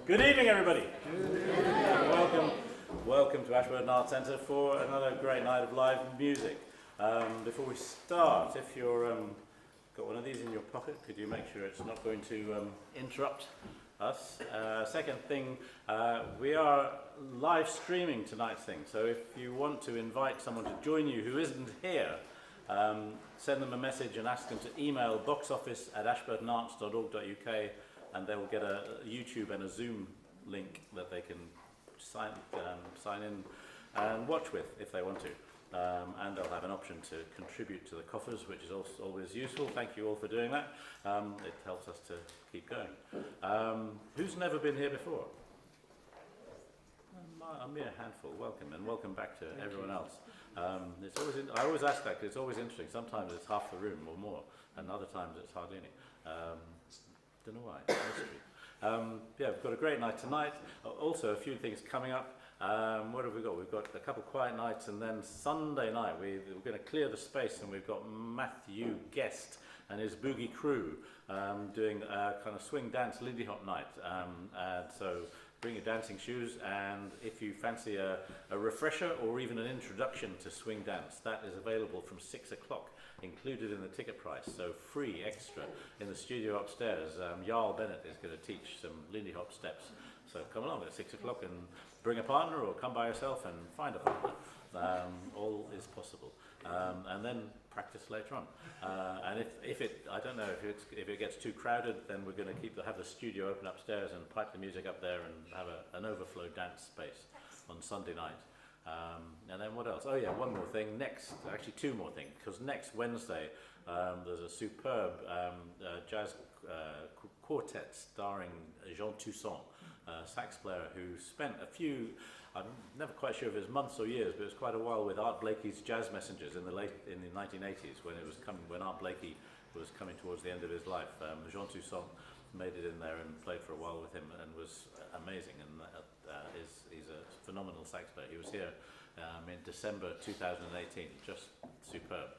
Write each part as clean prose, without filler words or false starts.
Good evening, everybody. Welcome to Ashburton Arts Centre for another great night of live music. Before we start, if you're got one of these in your pocket, could you make sure it's not going to interrupt us? Second thing, we are live streaming tonight's thing, so if you want to invite someone to join you who isn't here, send them a message and ask them to email boxoffice@ashburtonarts.org.uk, and they will get a YouTube and a Zoom link that they can sign in and watch with if they want to. And they'll have an option to contribute to the coffers, which is also always useful. Thank you all for doing that. It helps us to keep going. Who's never been here before? A mere handful. Welcome, and welcome back to everyone else. It's always I always ask that because it's always interesting. Sometimes it's half the room or more, and other times it's hardly any. Don't know why. Mystery. Yeah, we've got a great night tonight. Also, a few things coming up. What have we got? We've got a couple of quiet nights, and then Sunday night we're going to clear the space, and we've got Matthew Guest and his boogie crew doing a kind of swing dance Lindy Hop night. And so bring your dancing shoes, and if you fancy a refresher or even an introduction to swing dance, that is available from 6 o'clock, included in the ticket price, so free extra in the studio upstairs. Jarl Bennett is going to teach some Lindy Hop steps, so come along at 6 o'clock and bring a partner, or come by yourself and find a partner. All is possible, and then practice later on. And if it, I don't know, if it gets too crowded, then we're going to have the studio open upstairs and pipe the music up there and have an overflow dance space on Sunday night. And then what else? Oh yeah, one more thing. Actually two more things, because next Wednesday there's a superb jazz quartet starring Jean Toussaint, sax player who spent a few, I'm never quite sure if it was months or years, but it was quite a while with Art Blakey's Jazz Messengers in the 1980s when Art Blakey was coming towards the end of his life. Jean Toussaint made it in there and played for a while with him and was amazing, and he's a phenomenal sax player. He was here in December 2018, just superb.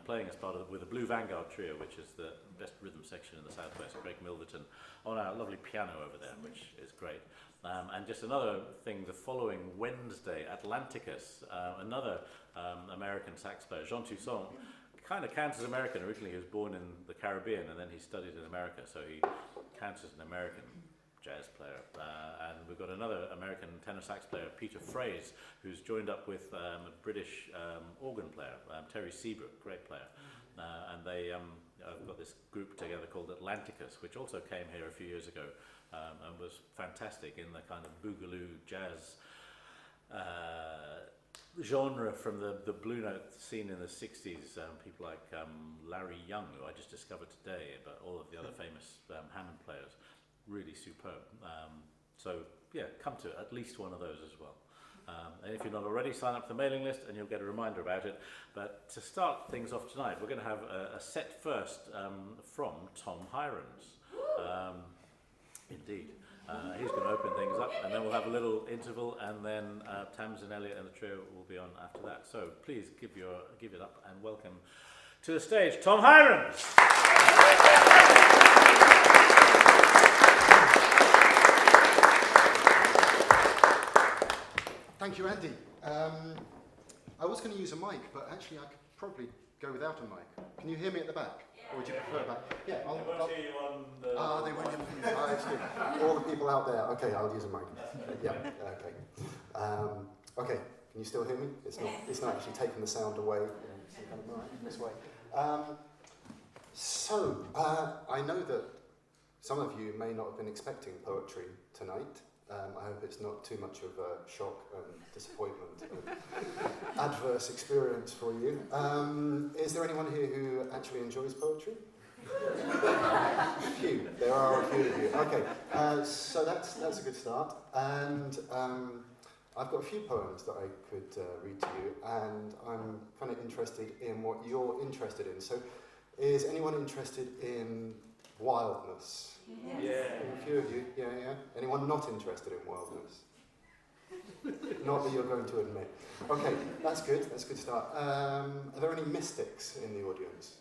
Playing as part with the Blue Vanguard Trio, which is the best rhythm section in the Southwest, Craig Milverton, on our lovely piano over there, which is great. And just another thing, the following Wednesday, Atlanticus, another American sax player, Jean Toussaint, kind of counts as American. Originally he was born in the Caribbean and then he studied in America, so he counts as an American jazz player. And we've got another American tenor sax player, Peter Fraze, who's joined up with a British organ player, Terry Seabrook, great player. And they have got this group together called Atlanticus, which also came here a few years ago and was fantastic in the kind of boogaloo jazz genre from the Blue Note scene in the 60s. People like Larry Young, who I just discovered today, but all of the other famous Hammond players. Really superb. So yeah, come to at least one of those as well. And if you're not already, sign up to the mailing list and you'll get a reminder about it. But to start things off tonight, we're going to have a set first from Tom Hyrum. Indeed. He's going to open things up, and then we'll have a little interval, and then Tamzin Elliot and the trio will be on after that. So please give it up and welcome to the stage Tom Hyrum. Thank you, Andy. I was going to use a mic, but actually I could probably go without a mic. Can you hear me at the back? Or would you prefer back? Yeah, They won't hear you on the... they won't hear me. I see. All the people out there. Okay, I'll use a mic. Yeah, okay. Okay, can you still hear me? It's not actually taking the sound away. This way. I know that some of you may not have been expecting poetry tonight. I hope it's not too much of a shock and disappointment and adverse experience for you. Is there anyone here who actually enjoys poetry? A few. There are a few of you. Okay, so that's a good start. And I've got a few poems that I could read to you, and I'm kind of interested in what you're interested in. So, is anyone interested in wildness? Yeah. A few of you, yeah. Anyone not interested in wildness? Not that you're going to admit. Okay, that's good. That's a good start. Are there any mystics in the audience?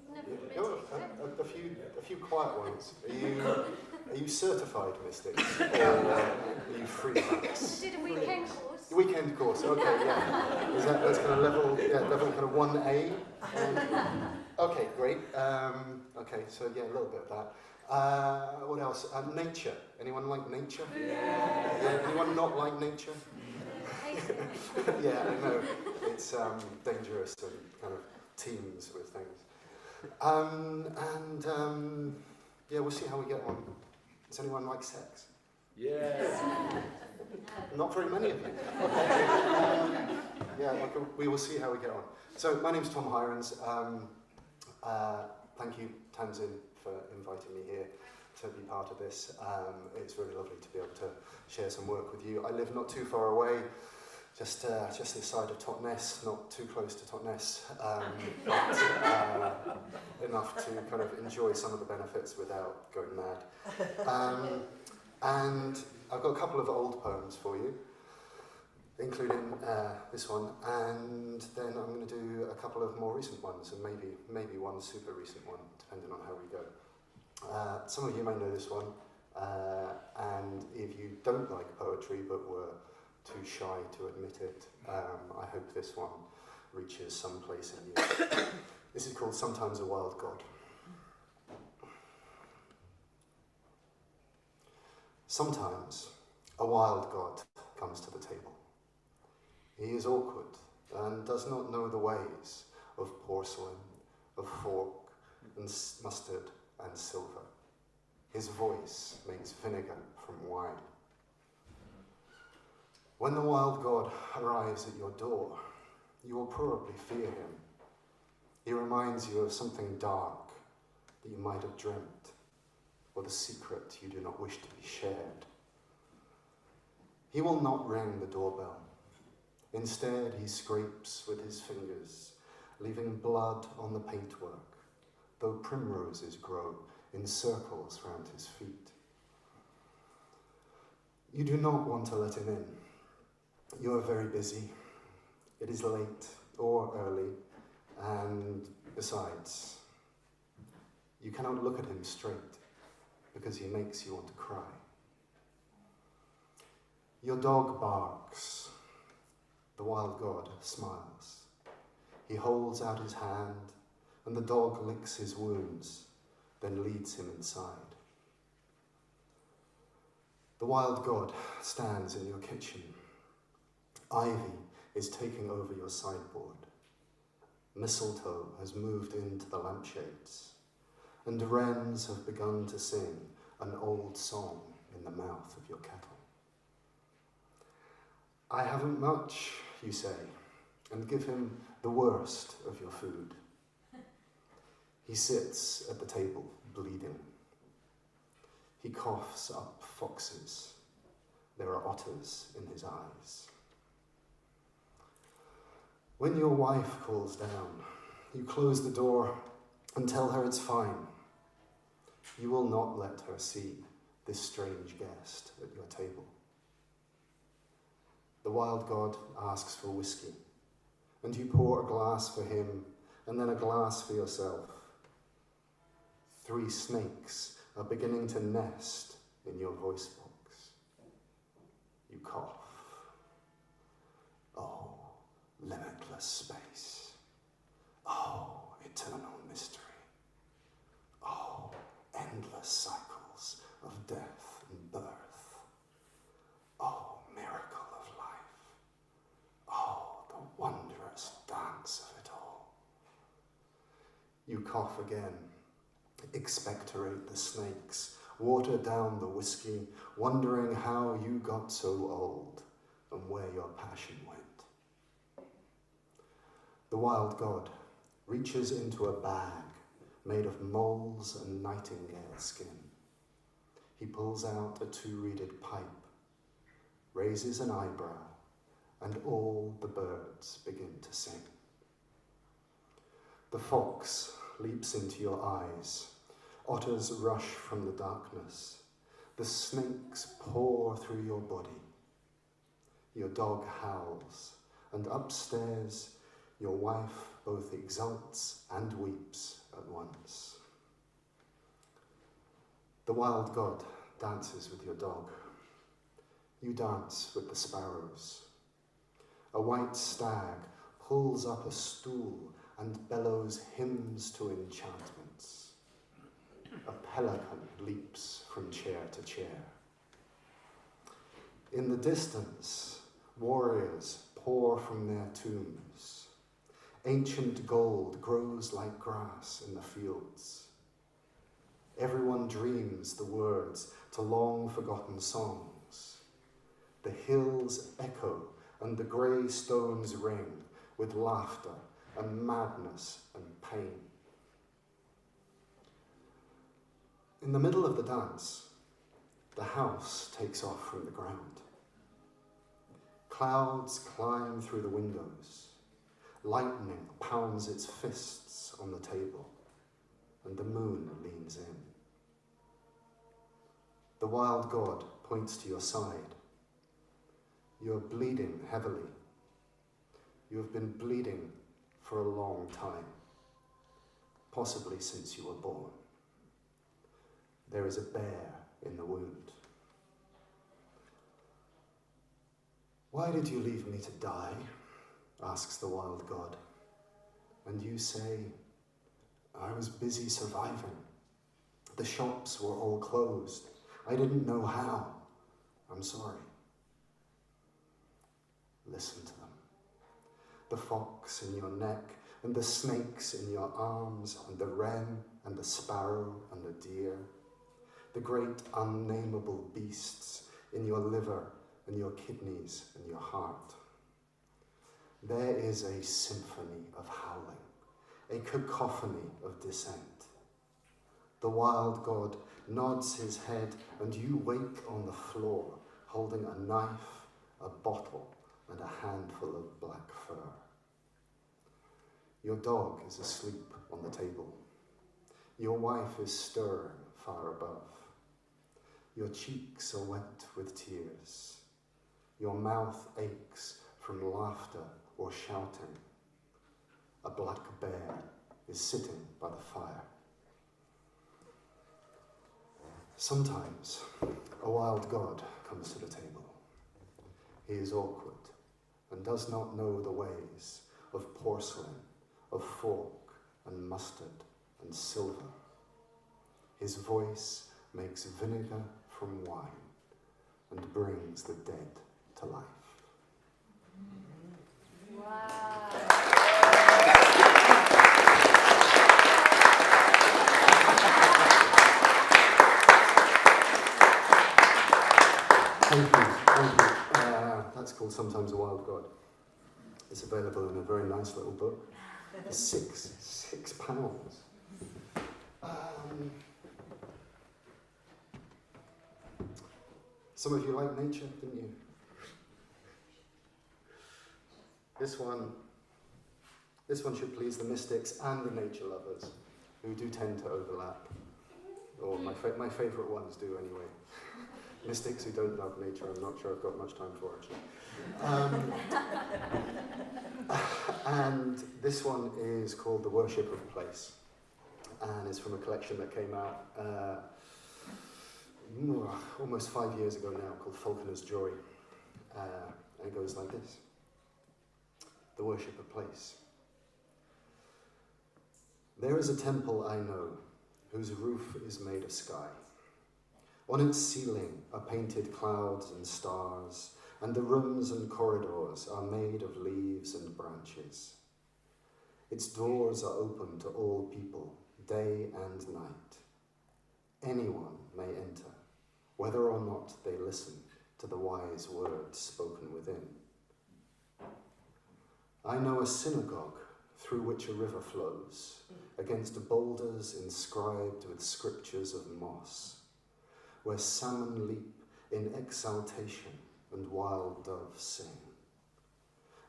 No. A few quiet ones. Are you certified mystics? Or are you freelance? Did a weekend course. Weekend course, okay, yeah. That's kind of level kind of 1A? Okay, great. Okay, so yeah, a little bit of that. What else? Nature. Anyone like nature? Yeah. Anyone not like nature? Yeah, I know. It's dangerous and kind of teams with things. Yeah, we'll see how we get on. Does anyone like sex? Yeah. Not very many of you. Okay. Yeah, we will see how we get on. So, my name's Tom Hyrum. Thank you, Tamsin, for inviting me here to be part of this. It's really lovely to be able to share some work with you. I live not too far away, just this side of Totnes, not too close to Totnes, but enough to kind of enjoy some of the benefits without going mad. And I've got a couple of old poems for you, including this one, and then I'm going to do a couple of more recent ones, and maybe one super recent one, depending on how we go. Some of you may know this one, and if you don't like poetry but were too shy to admit it, I hope this one reaches some place in you. This is called Sometimes a Wild God. Sometimes a wild god comes to the table. He is awkward and does not know the ways of porcelain, of fork and mustard and silver. His voice makes vinegar from wine. When the wild god arrives at your door, you will probably fear him. He reminds you of something dark that you might have dreamt, or the secret you do not wish to be shared. He will not ring the doorbell. Instead, he scrapes with his fingers, leaving blood on the paintwork, though primroses grow in circles round his feet. You do not want to let him in. You are very busy. It is late or early, and besides, you cannot look at him straight because he makes you want to cry. Your dog barks. The wild god smiles. He holds out his hand, and the dog licks his wounds, then leads him inside. The wild god stands in your kitchen. Ivy is taking over your sideboard. Mistletoe has moved into the lampshades, and wrens have begun to sing an old song in the mouth of your kettle. I haven't much, you say, and give him the worst of your food. He sits at the table, bleeding. He coughs up foxes. There are otters in his eyes. When your wife calls down, you close the door and tell her it's fine. You will not let her see this strange guest at your table. The wild god asks for whiskey, and you pour a glass for him, and then a glass for yourself. 3 snakes are beginning to nest in your voice box. You cough. Oh, limitless space. Oh, eternal mystery. Oh, endless cycles of death and birth. Oh, miracle of life. Oh, the wondrous dance of it all. You cough again. Expectorate the snakes, water down the whiskey, wondering how you got so old and where your passion went. The wild god reaches into a bag made of moles and nightingale skin. He pulls out a 2-reeded pipe, raises an eyebrow, and all the birds begin to sing. The fox leaps into your eyes. Otters rush from the darkness. The snakes pour through your body. Your dog howls, and upstairs your wife both exults and weeps at once. The wild god dances with your dog. You dance with the sparrows. A white stag pulls up a stool and bellows hymns to enchantments. A pelican leaps from chair to chair. In the distance, warriors pour from their tombs. Ancient gold grows like grass in the fields. Everyone dreams the words to long-forgotten songs. The hills echo and the grey stones ring with laughter and madness and pain. In the middle of the dance, the house takes off from the ground. Clouds climb through the windows. Lightning pounds its fists on the table, and the moon leans in. The wild god points to your side. You are bleeding heavily. You have been bleeding for a long time, possibly since you were born. There is a bear in the wound. Why did you leave me to die? Asks the wild god. And you say, I was busy surviving. The shops were all closed. I didn't know how. I'm sorry. Listen to them. The fox in your neck, and the snakes in your arms, and the wren, and the sparrow, and the deer. The great unnameable beasts in your liver, and your kidneys, and your heart. There is a symphony of howling, a cacophony of dissent. The wild god nods his head, and you wake on the floor, holding a knife, a bottle, and a handful of black fur. Your dog is asleep on the table. Your wife is stirring far above. Your cheeks are wet with tears. Your mouth aches from laughter or shouting. A black bear is sitting by the fire. Sometimes a wild god comes to the table. He is awkward and does not know the ways of porcelain, of fork and mustard and silver. His voice makes vinegar from wine and brings the dead to life. Wow. Thank you. That's called Sometimes a Wild God. It's available in a very nice little book. It's £6. Some of you like nature, didn't you? This one should please the mystics and the nature lovers, who do tend to overlap. Or my favourite ones do anyway. Mystics who don't love nature, I'm not sure I've got much time for, actually. And this one is called The Worship of Place, and it's from a collection that came out almost 5 years ago now, called Falconer's Joy. And it goes like this. The Worship of Place. There is a temple I know, whose roof is made of sky. On its ceiling are painted clouds and stars, and the rooms and corridors are made of leaves and branches. Its doors are open to all people, day and night. Anyone may enter, whether or not they listen to the wise words spoken within. I know a synagogue through which a river flows, against boulders inscribed with scriptures of moss, where salmon leap in exaltation and wild doves sing.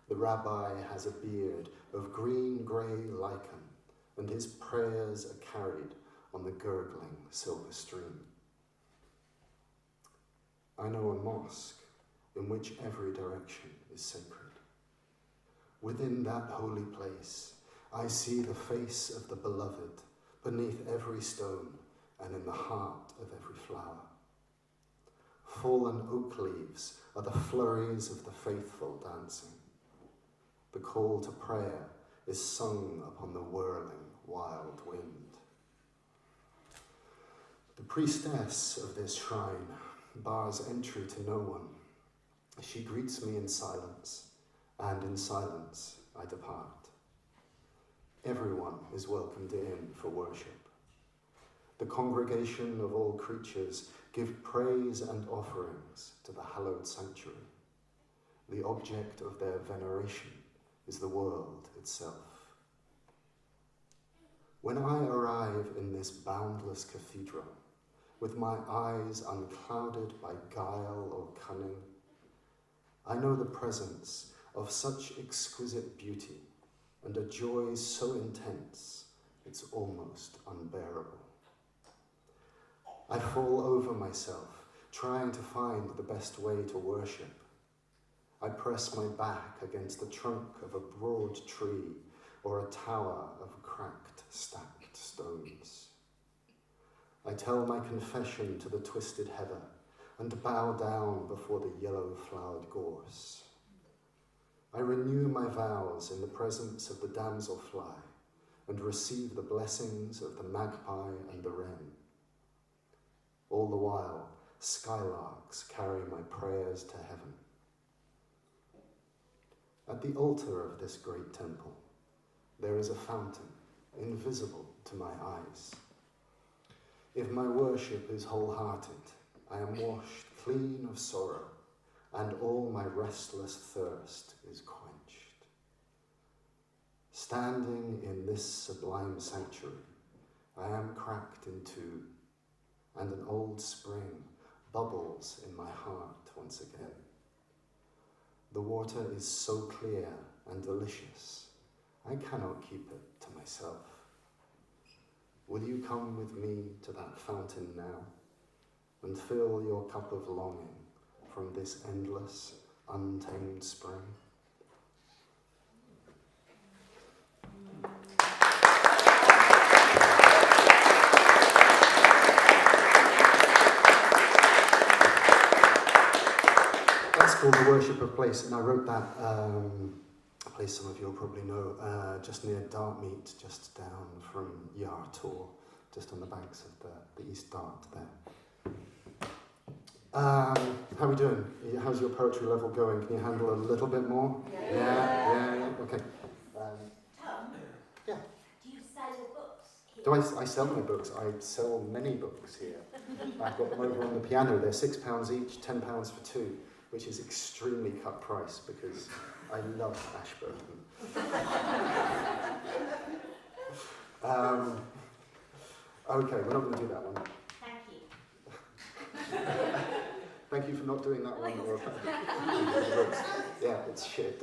The rabbi has a beard of green-grey lichen, and his prayers are carried on the gurgling silver stream. I know a mosque in which every direction is sacred. Within that holy place, I see the face of the beloved beneath every stone and in the heart of every flower. Fallen oak leaves are the flurries of the faithful dancing. The call to prayer is sung upon the whirling wild wind. The priestess of this shrine bars entry to no one. She greets me in silence, and in silence I depart. Everyone is welcomed in for worship. The congregation of all creatures give praise and offerings to the hallowed sanctuary. The object of their veneration is the world itself. When I arrive in this boundless cathedral, with my eyes unclouded by guile or cunning, I know the presence of such exquisite beauty and a joy so intense it's almost unbearable. I fall over myself, trying to find the best way to worship. I press my back against the trunk of a broad tree or a tower of cracked, stacked stones. I tell my confession to the twisted heather and bow down before the yellow-flowered gorse. I renew my vows in the presence of the damselfly and receive the blessings of the magpie and the wren. All the while, skylarks carry my prayers to heaven. At the altar of this great temple, there is a fountain, invisible to my eyes. If my worship is wholehearted, I am washed clean of sorrow, and all my restless thirst is quenched. Standing in this sublime sanctuary, I am cracked in two, and an old spring bubbles in my heart once again. The water is so clear and delicious, I cannot keep it to myself. Will you come with me to that fountain now and fill your cup of longing from this endless, untamed spring? That's called The Worshipper Place, and I wrote that a place some of you will probably know, just near Dartmeet, just down from Yar Tor, just on the banks of the East Dart there. How are we doing? How's your poetry level going? Can you handle a little bit more? Yeah. Okay. Tom? Yeah. Do you sell your books here? Do I sell my books? I sell many books here. I've got them over on the piano. They're £6 each, £10 for two, which is extremely cut price because I love Ashburton. Okay, we're not going to do that one. Thank you. Thank you for not doing that one. Yeah, it's shit.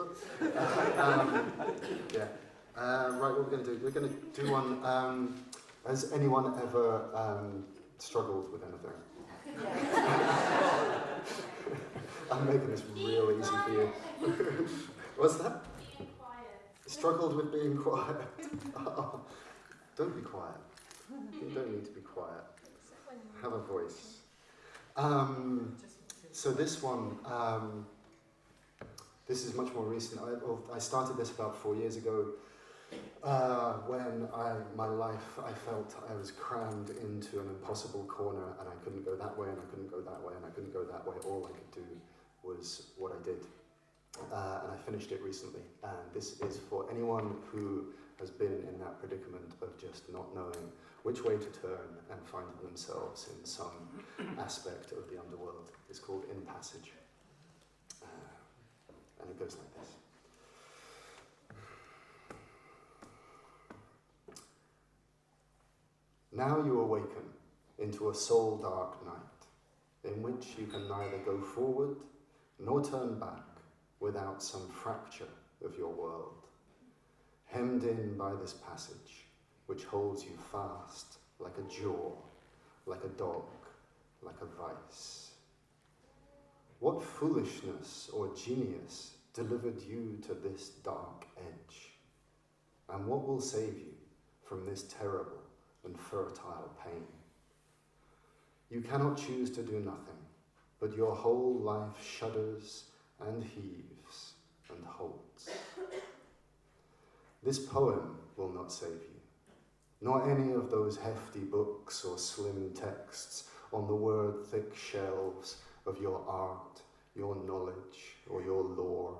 Right, what we're going to do? We're going to do one. Has anyone ever struggled with anything? I'm making this real easy for you. What's that? Being quiet. Struggled with being quiet. Oh, don't be quiet. You don't need to be quiet. Have a voice. So this one, this is much more recent. I started this about 4 years ago when my life, I felt I was crammed into an impossible corner and I couldn't go that way and I couldn't go that way and I couldn't go that way. All I could do was what I did. And I finished it recently. And this is for anyone who has been in that predicament of just not knowing which way to turn and finding themselves in some aspect of the underworld. It's called In Passage. And it goes like this. Now you awaken into a soul-dark night, in which you can neither go forward nor turn back without some fracture of your world, hemmed in by this passage, which holds you fast like a jaw, like a dog, like a vice. What foolishness or genius delivered you to this dark edge? And what will save you from this terrible and fertile pain. You cannot choose to do nothing, but your whole life shudders and heaves and holds. This poem will not save you, nor any of those hefty books or slim texts on the word-thick shelves of your art, your knowledge, or your lore.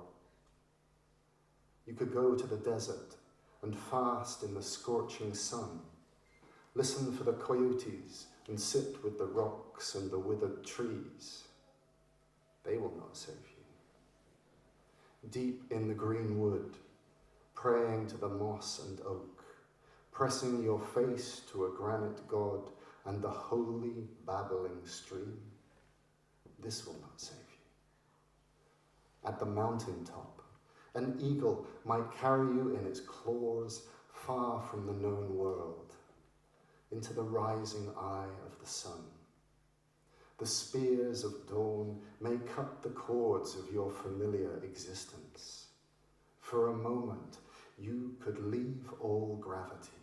You could go to the desert and fast in the scorching sun, listen for the coyotes and sit with the rocks and the withered trees. They will not save you. Deep in the green wood, praying to the moss and oak, pressing your face to a granite god and the holy babbling stream, this will not save you. At the mountaintop, an eagle might carry you in its claws far from the known world, into the rising eye of the sun. The spears of dawn may cut the cords of your familiar existence. For a moment, you could leave all gravity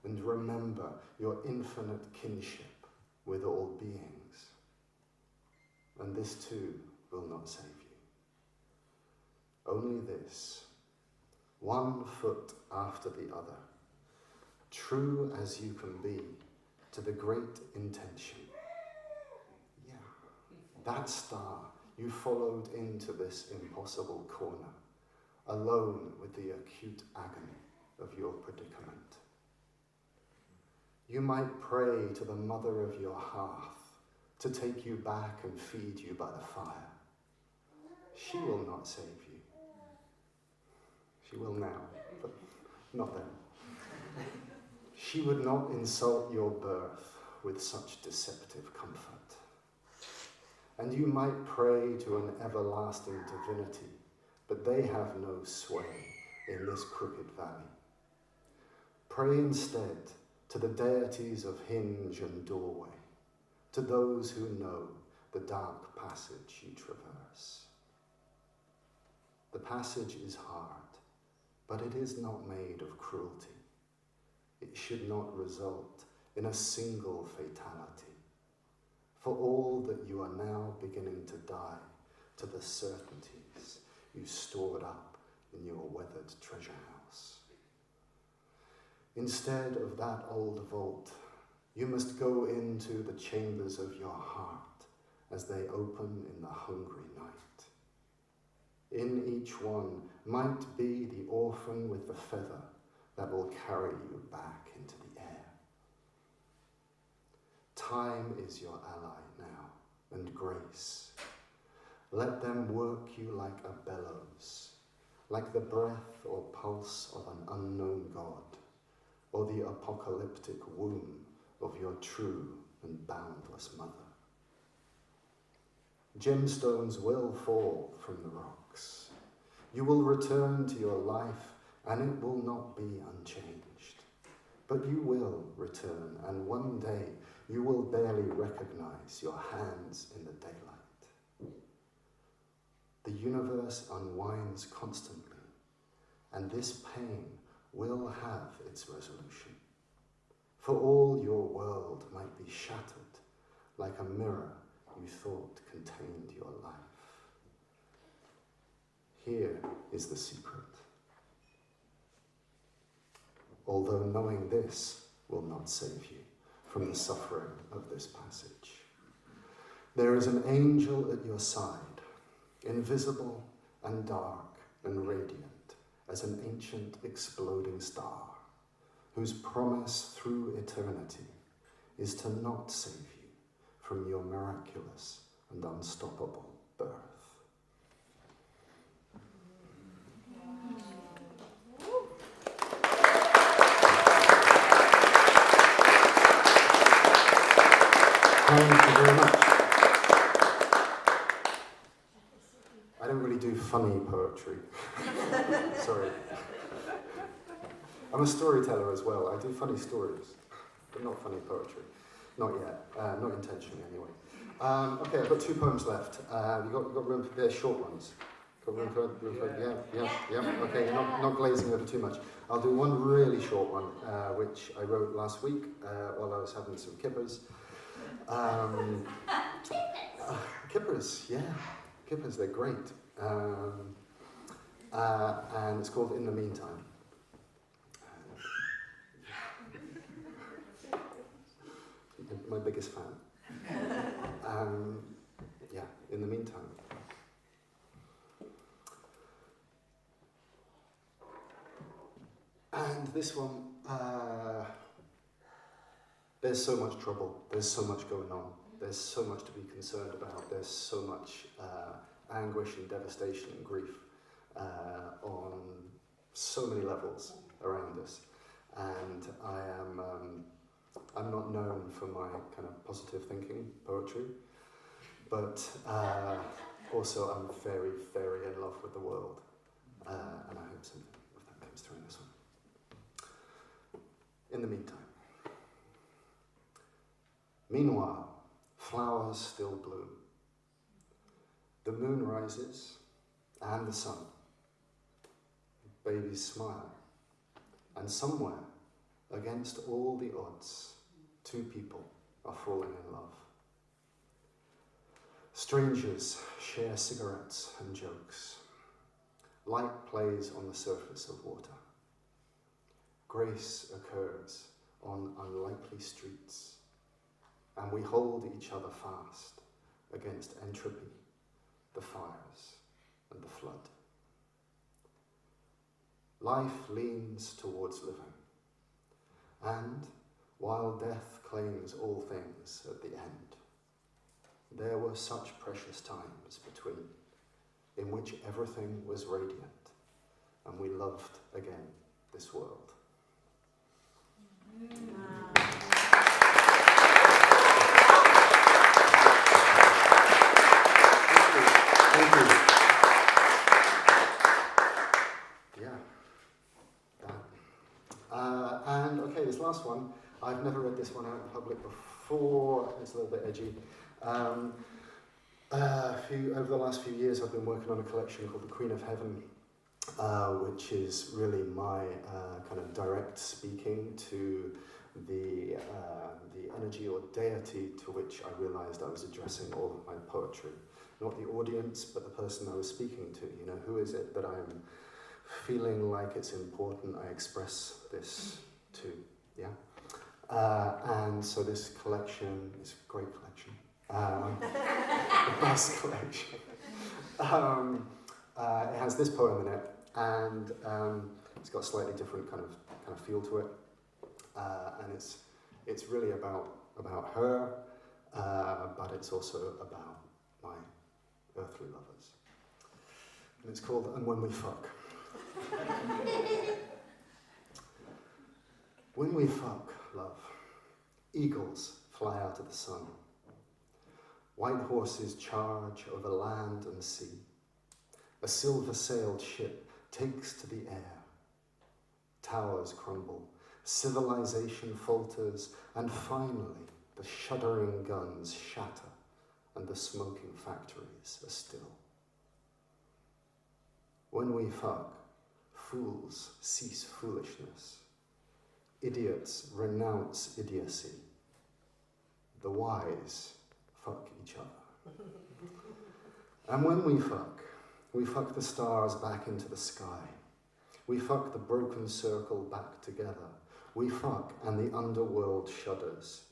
and remember your infinite kinship with all beings. And this too will not save you. Only this, one foot after the other, true as you can be to the great intention. Yeah, that star you followed into this impossible corner, alone with the acute agony of your predicament. You might pray to the mother of your hearth to take you back and feed you by the fire. She will not save you. She will now, but not then. She would not insult your birth with such deceptive comfort. And you might pray to an everlasting divinity, but they have no sway in this crooked valley. Pray instead to the deities of hinge and doorway, to those who know the dark passage you traverse. The passage is hard, but it is not made of cruelty. It should not result in a single fatality, for all that you are now beginning to die to the certainties you stored up in your weathered treasure house. Instead of that old vault, you must go into the chambers of your heart as they open in the hungry night. In each one might be the orphan with the feather that will carry you back into the air. Time is your ally now, and grace. Let them work you like a bellows, like the breath or pulse of an unknown god, or the apocalyptic womb of your true and boundless mother. Gemstones will fall from the rocks. You will return to your life, and it will not be unchanged. But you will return, and one day you will barely recognize your hands in the daylight. The universe unwinds constantly, and this pain will have its resolution. For all your world might be shattered like a mirror you thought contained your life. Here is the secret. Although knowing this will not save you from the suffering of this passage. There is an angel at your side, invisible and dark and radiant as an ancient exploding star, whose promise through eternity is to not save you from your miraculous and unstoppable birth. Thank you very much. I don't really do funny poetry. Sorry. I'm a storyteller as well. I do funny stories, but not funny poetry. Not yet. Not intentionally, anyway. Okay, I've got 2 poems left. You got room for, they're short ones. Got room for, yeah. Okay, not glazing over too much. I'll do one really short one, which I wrote last week while I was having some kippers. Kippers, yeah. Kippers, they're great. And it's called In the Meantime. My biggest fan. Yeah, In the Meantime. And this one, there's so much trouble, there's so much going on, there's so much to be concerned about, there's so much anguish and devastation and grief on so many levels around us. And I'm not known for my kind of positive thinking poetry, but also I'm very, very in love with the world. And I hope something of that comes through in this one. In the meantime. Meanwhile, flowers still bloom. The moon rises and the sun. Babies smile. And somewhere, against all the odds, two people are falling in love. Strangers share cigarettes and jokes. Light plays on the surface of water. Grace occurs on unlikely streets, and we hold each other fast against entropy, the fires, and the flood. Life leans towards living, and while death claims all things at the end, there were such precious times between, in which everything was radiant, and we loved again this world. Wow. Thank you. Yeah. And okay, this last one, I've never read this one out in public before. It's a little bit edgy. Over the last few years, I've been working on a collection called The Queen of Heaven, which is really my kind of direct speaking to the energy or deity to which I realised I was addressing all of my poetry. Not the audience, but the person I was speaking to. You know, who is it that I'm feeling like it's important I express this to? Yeah. And so this collection is a great collection. The best collection. It has this poem in it, and it's got a slightly different kind of feel to it, and it's really about her, but it's also about my earthly lovers. And it's called And When We Fuck. When we fuck, love, eagles fly out of the sun. White horses charge over land and sea. A silver-sailed ship takes to the air. Towers crumble, civilization falters, and finally the shuddering guns shatter and the smoking factories are still. When we fuck, fools cease foolishness. Idiots renounce idiocy. The wise fuck each other. And when we fuck the stars back into the sky. We fuck the broken circle back together. We fuck and the underworld shudders.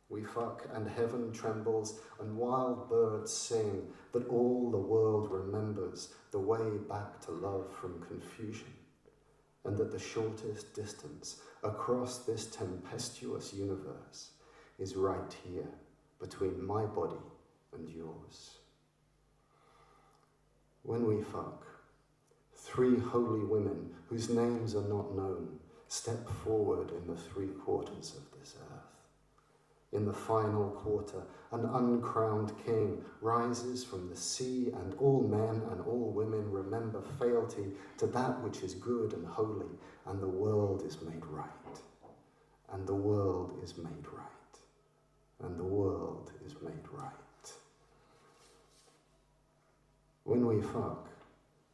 We fuck and heaven trembles and wild birds sing that all the world remembers the way back to love from confusion, and that the shortest distance across this tempestuous universe is right here between my body and yours. When we fuck, three holy women whose names are not known step forward in the 3 quarters of this earth. In the final quarter, an uncrowned king rises from the sea, and all men and all women remember fealty to that which is good and holy, and the world is made right. And the world is made right. And the world is made right. When we fuck,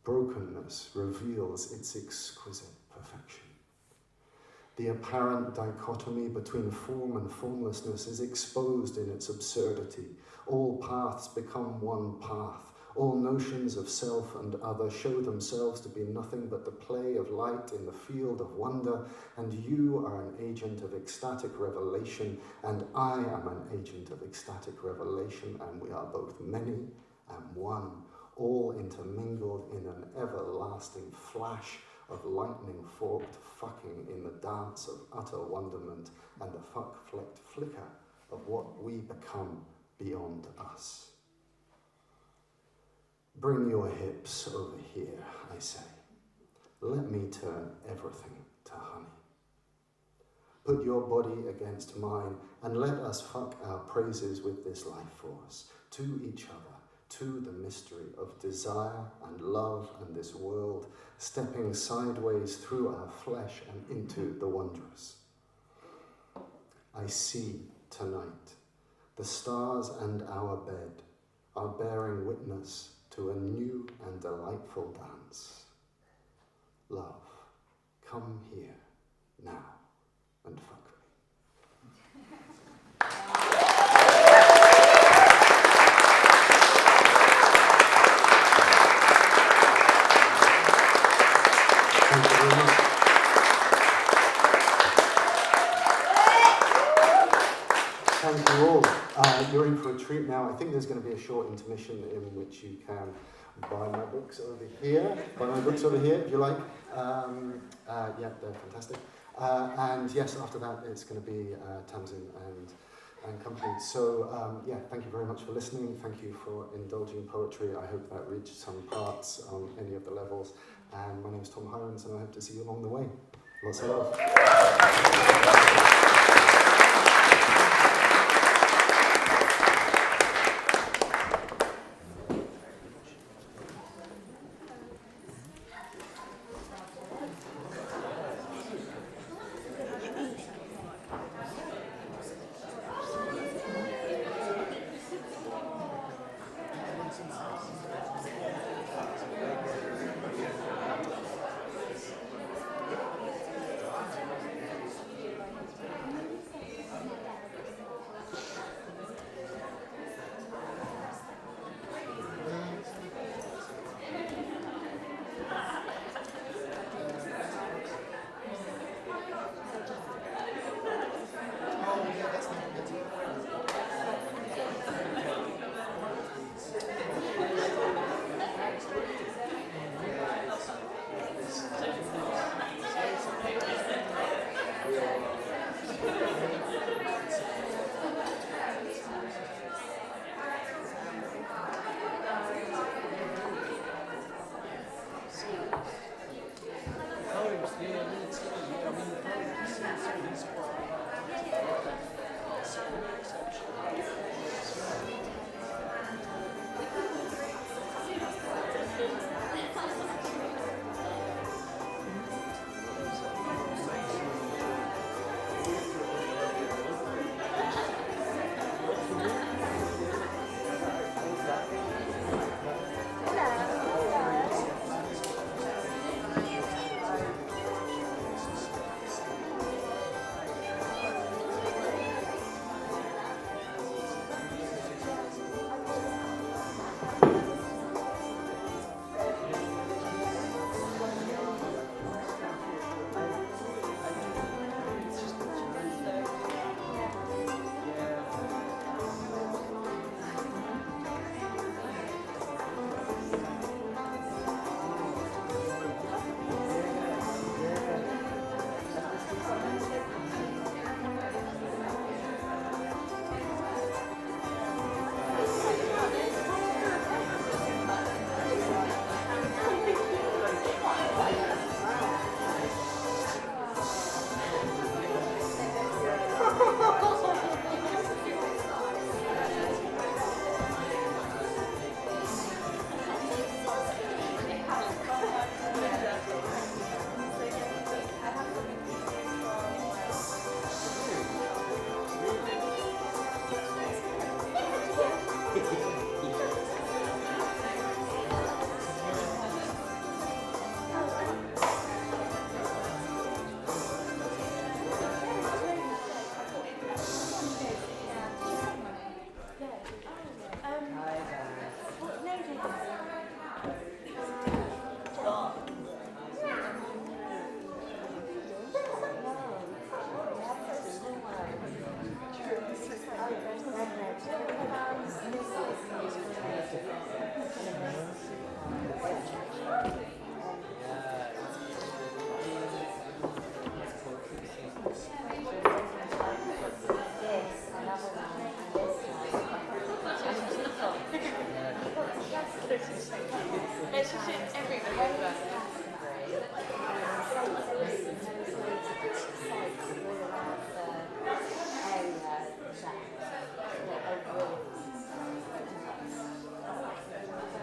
brokenness reveals its exquisite perfection. The apparent dichotomy between form and formlessness is exposed in its absurdity. All paths become one path. All notions of self and other show themselves to be nothing but the play of light in the field of wonder, and you are an agent of ecstatic revelation, and I am an agent of ecstatic revelation, and we are both many and one, all intermingled in an everlasting flash of lightning-forked fucking in the dance of utter wonderment and the fuck-flecked flicker of what we become beyond us. Bring your hips over here, I say. Let me turn everything to honey. Put your body against mine and let us fuck our praises with this life force, to each other, to the mystery of desire and love and this world, stepping sideways through our flesh and into the wondrous. I see tonight the stars and our bed are bearing witness to a new and delightful dance. Love, come here now and fuck me. Thank you very much. Thank you all. You're in for a treat now. I think there's going to be a short intermission in which you can buy my books over here. Buy my books over here if you like. Yeah, they're fantastic. And yes, after that it's going to be Tamzin and company. So yeah, thank you very much for listening. Thank you for indulging poetry. I hope that reached some parts on any of the levels. And my name's Tom Hyrum, and I hope to see you along the way. Lots of love.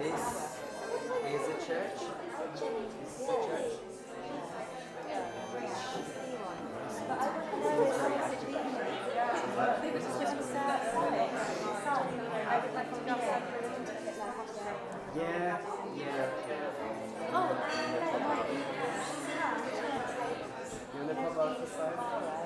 This is a church. This is a church. Yeah, yeah. You want to pop out the side?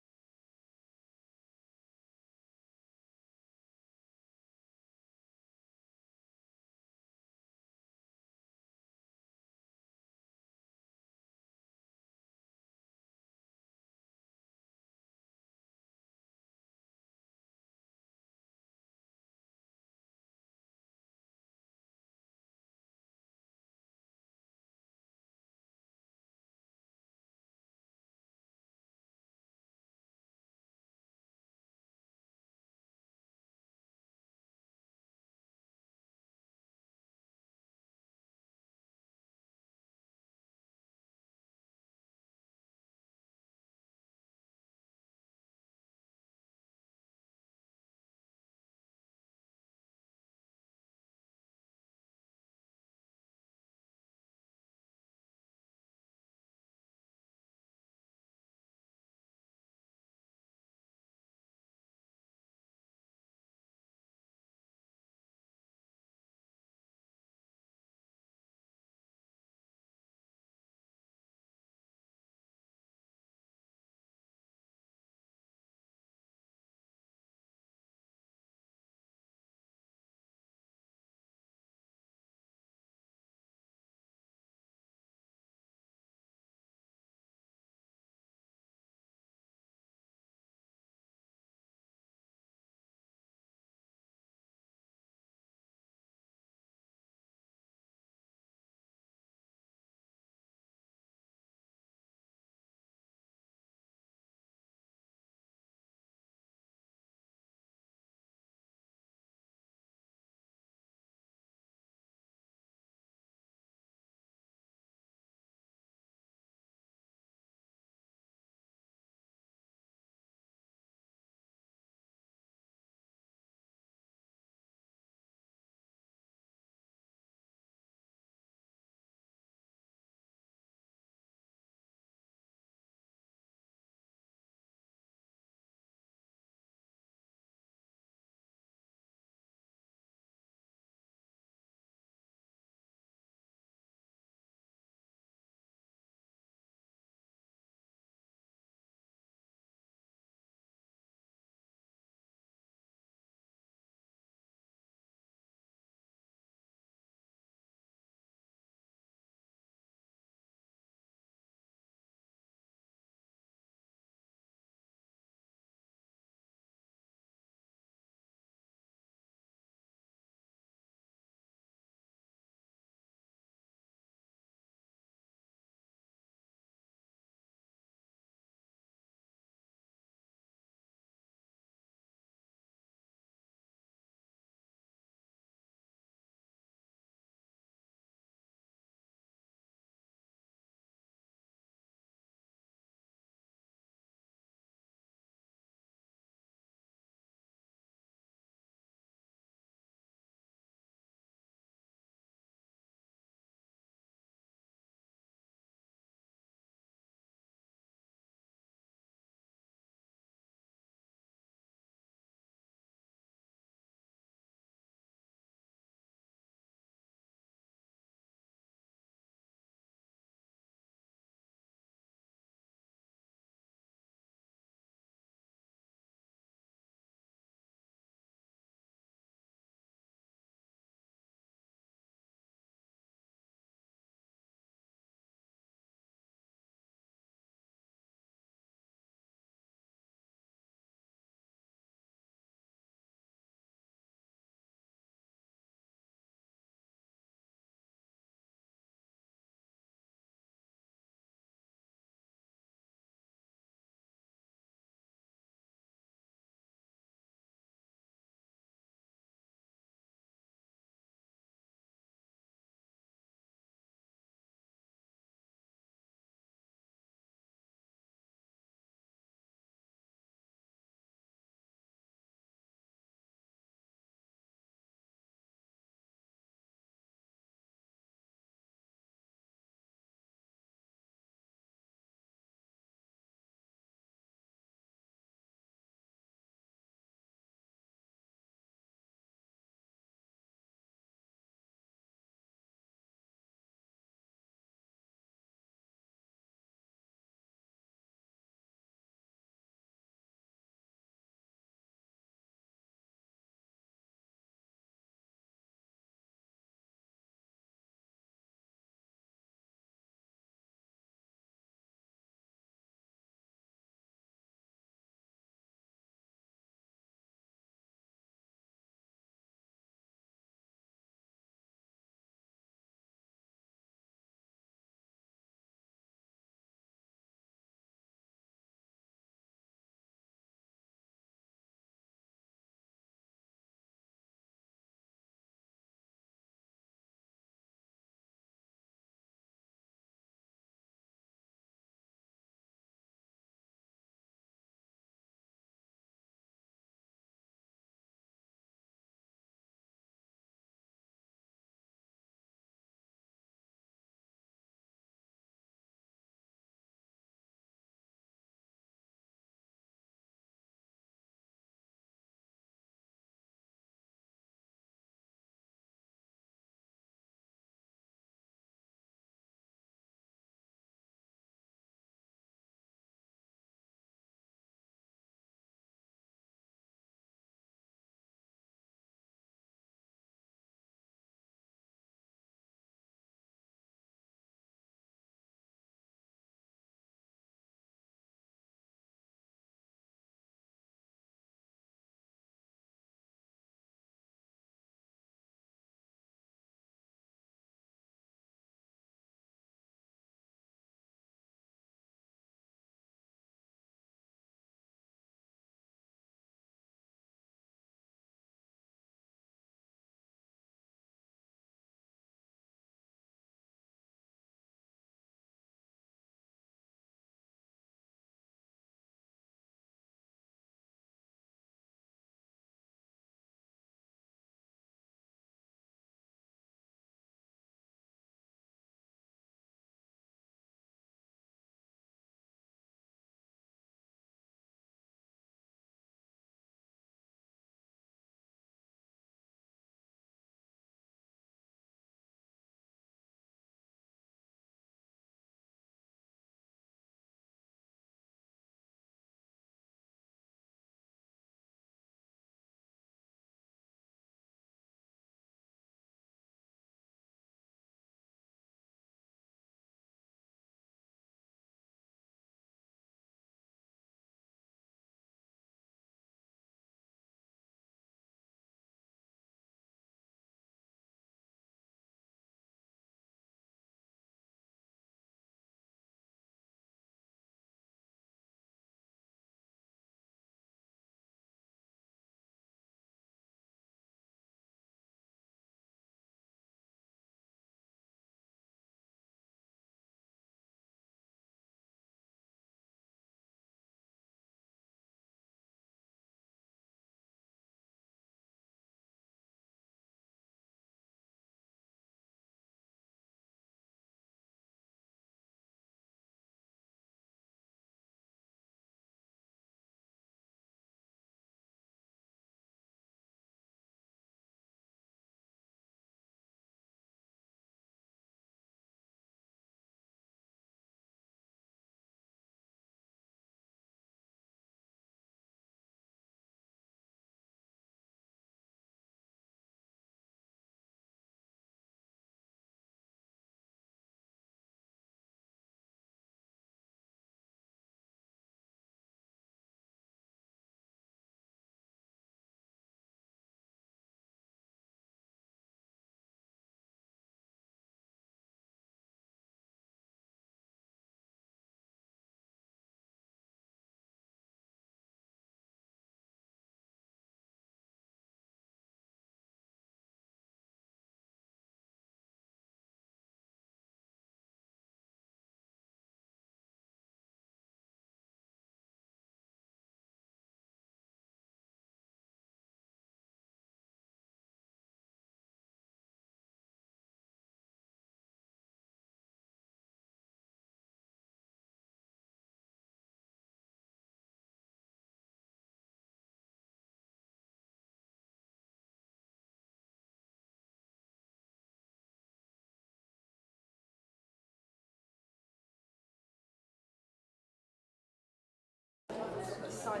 And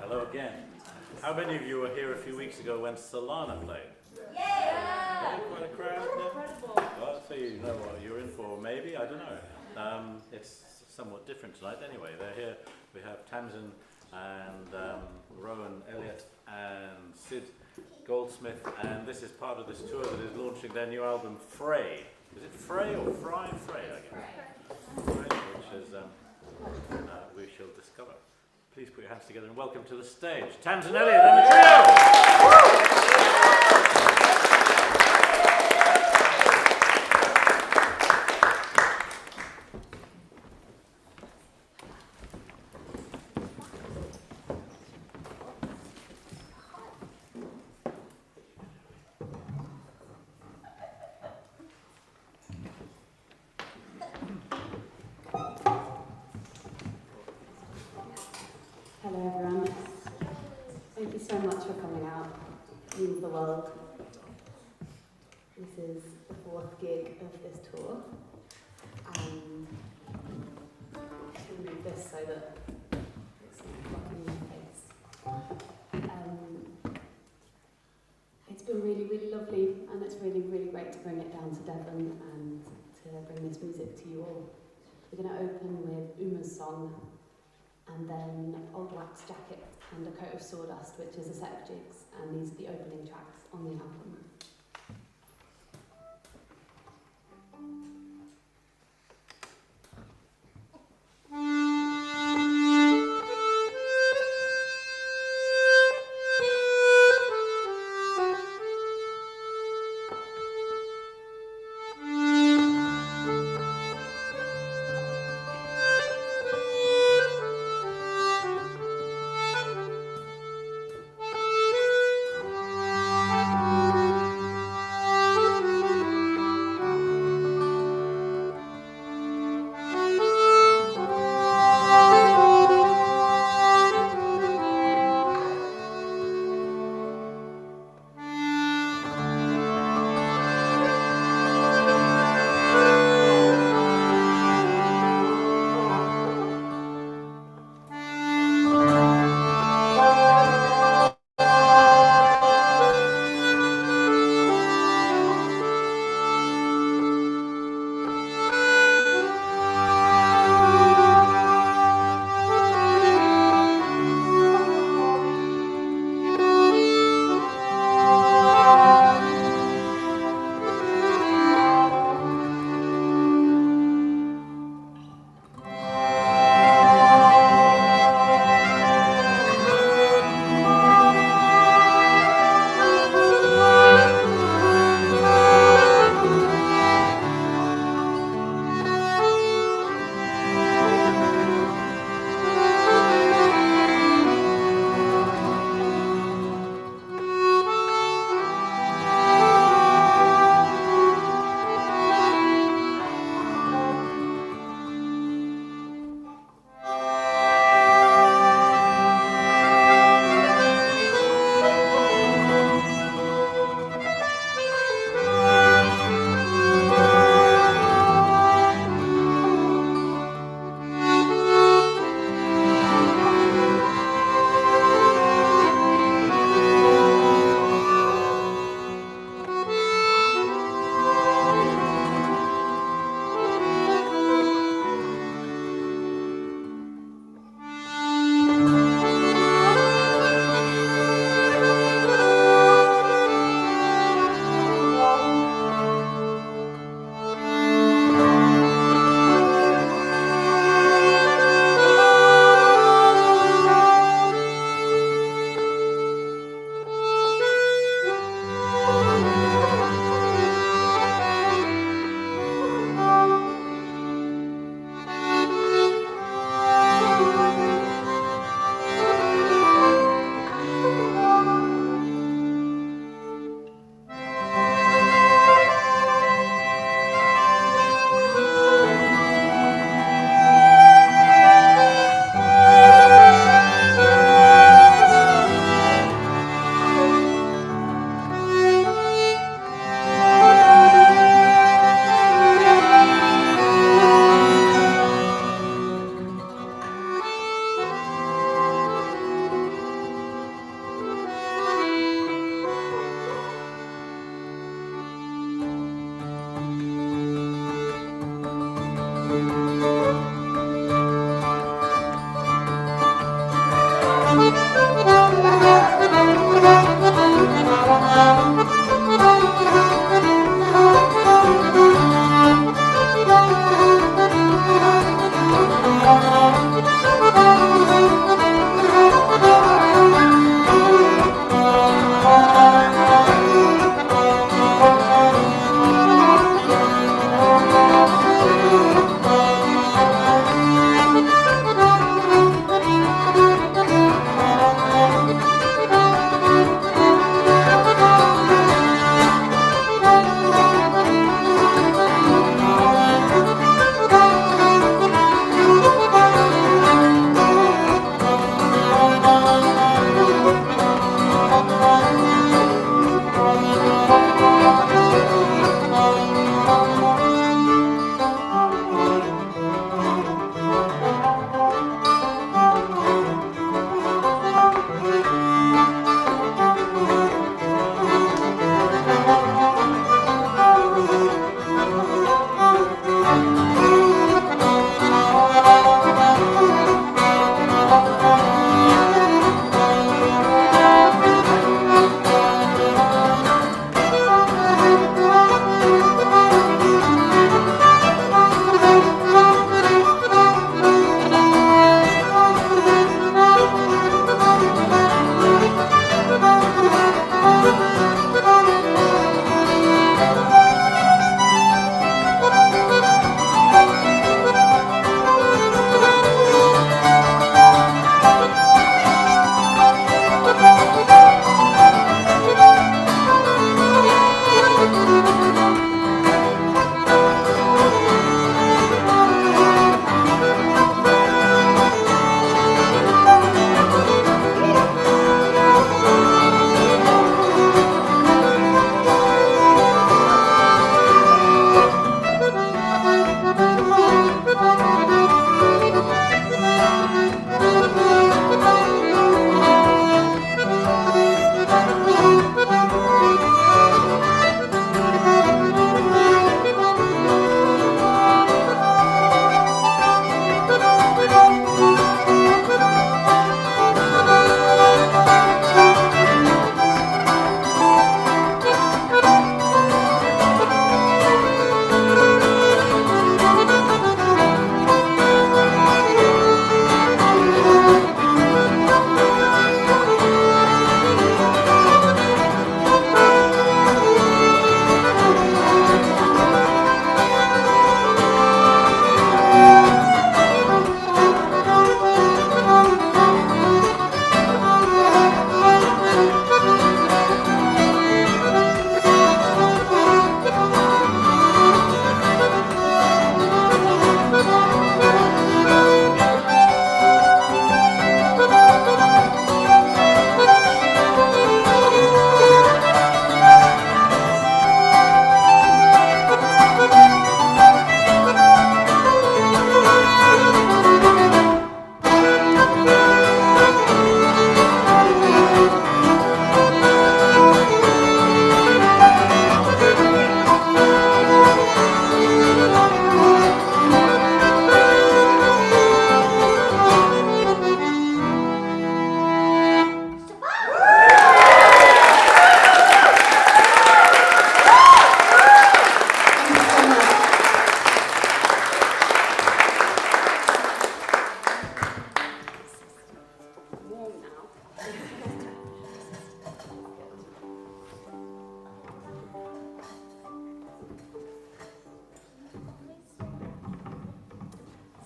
hello again. How many of you were here a few weeks ago when Solana played? Yeah! Quite a crowd there. Incredible. Well, so you know what you're in for, maybe, I don't know. It's somewhat different tonight anyway. They're here. We have Tamzin and Rowan Elliott and Sid Goldsmith, and this is part of this tour that is launching their new album, Frey. Is it Frey or Fry? Frey, I guess. Frey, which is, we shall discover. Please put your hands together and welcome to the stage, Tamzin Elliot and the trio! Hello everyone. Thank you so much for coming out. It means the world. This is the 4th gig of this tour. And I'll move this so that it's not blocking my face. It's been really, really lovely, and it's really, really great to bring it down to Devon and to bring this music to you all. We're going to open with Uma's song, and then Old Wax Jacket and A Coat of Sawdust, which is a set of jigs, and these are the opening tracks on the album.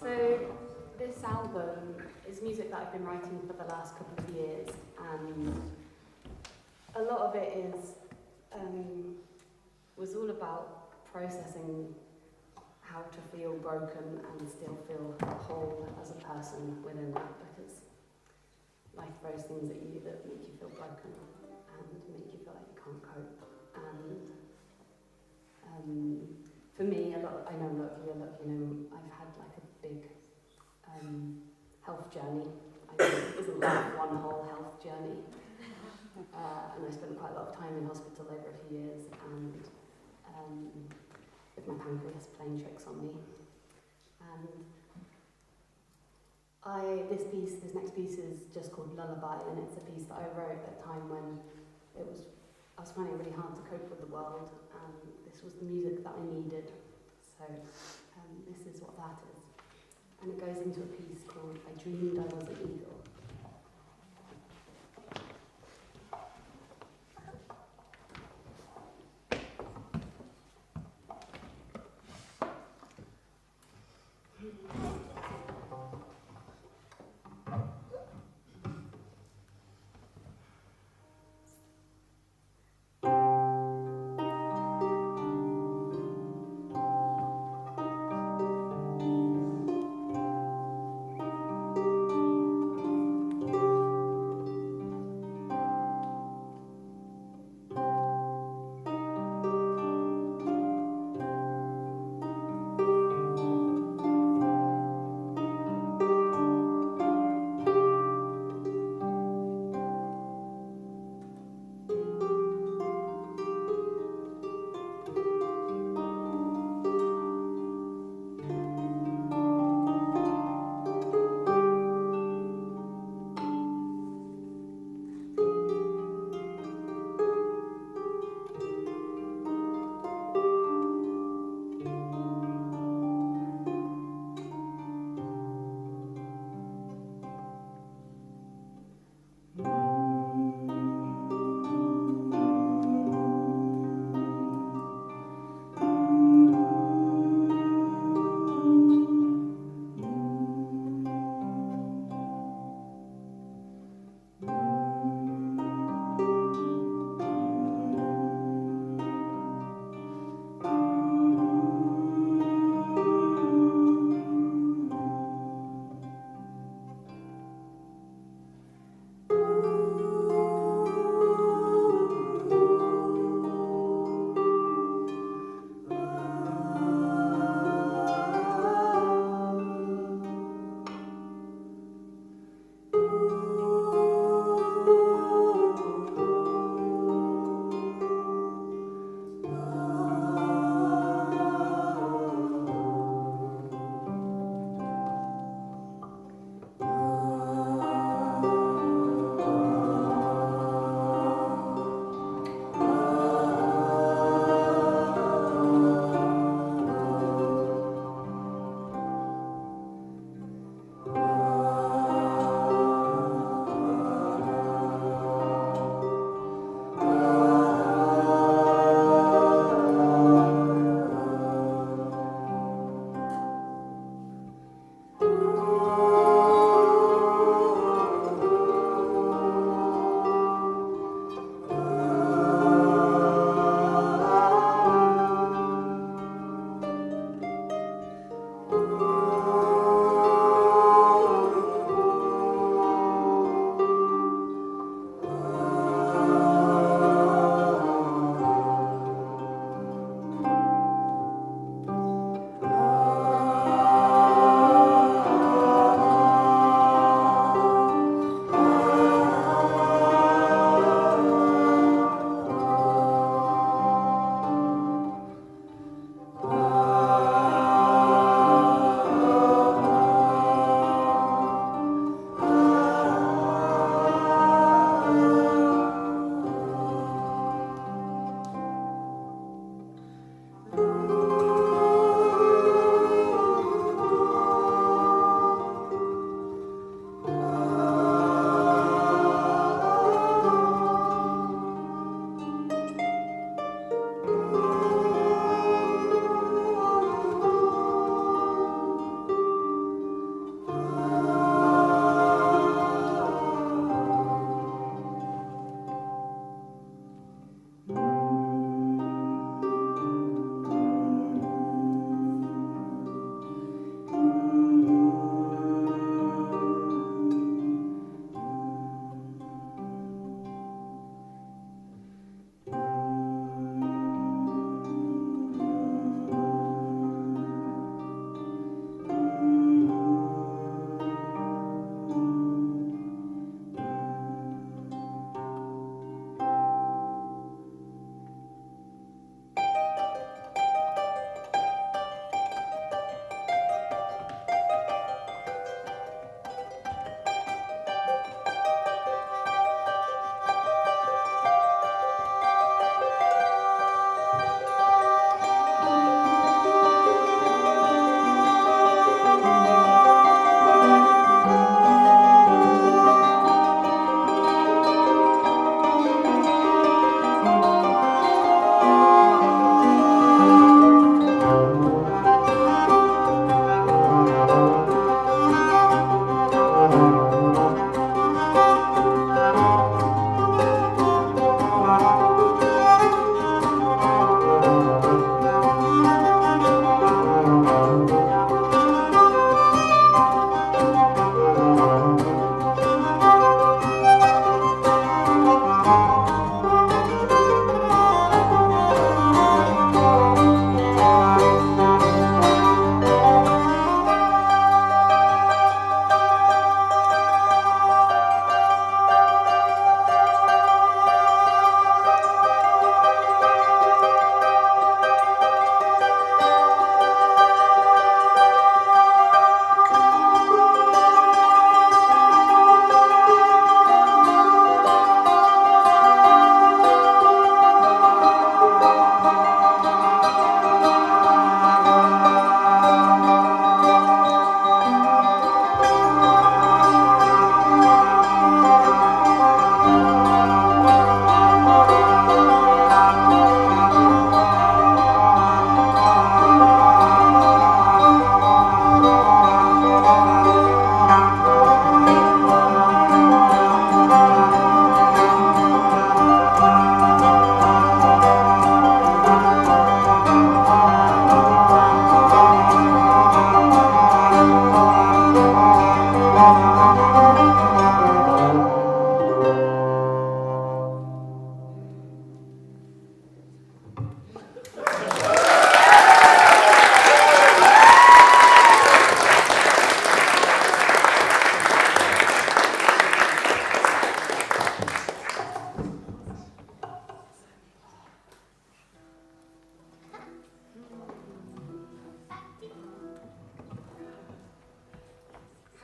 So this album is music that I've been writing for the last couple of years, and a lot of it was all about processing how to feel broken and still feel whole as a person within that, because life throws things at you that make you feel broken and make you feel like you can't cope. And for me, I know a lot of you I've had like a big health journey. I know it isn't like one whole health journey. And I spent quite a lot of time in hospital over a few years, and with my pancreas playing tricks on me. And this next piece is just called Lullaby, and it's a piece that I wrote at a time when I was finding it really hard to cope with the world, and this was the music that I needed. So this is what that is. And it goes into a piece called I Dreamed I Was an Eagle.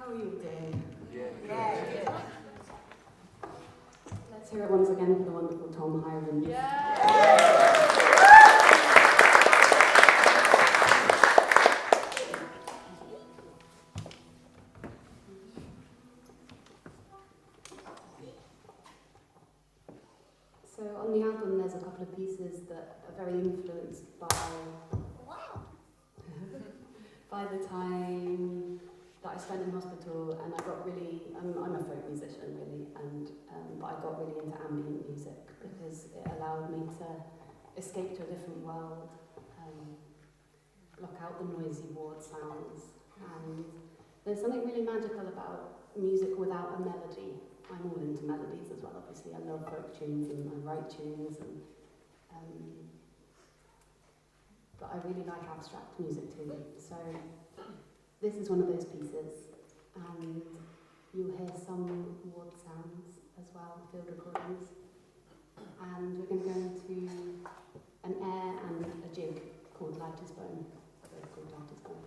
How are you all doing? Yeah. Let's hear it once again for the wonderful Tom Hyrum. So on the album there's a couple of pieces that are very influenced by the time that I spent in hospital, and I got really, I'm a folk musician really, and but I got really into ambient music because it allowed me to escape to a different world, block out the noisy ward sounds, and there's something really magical about music without a melody. I'm all into melodies as well, obviously. I love folk tunes and I write tunes, and but I really like abstract music too. So this is one of those pieces, and you'll hear some ward sounds as well, field recordings. And we're going to go into an air and a jig called Light as Bone. Both called Light as Bone.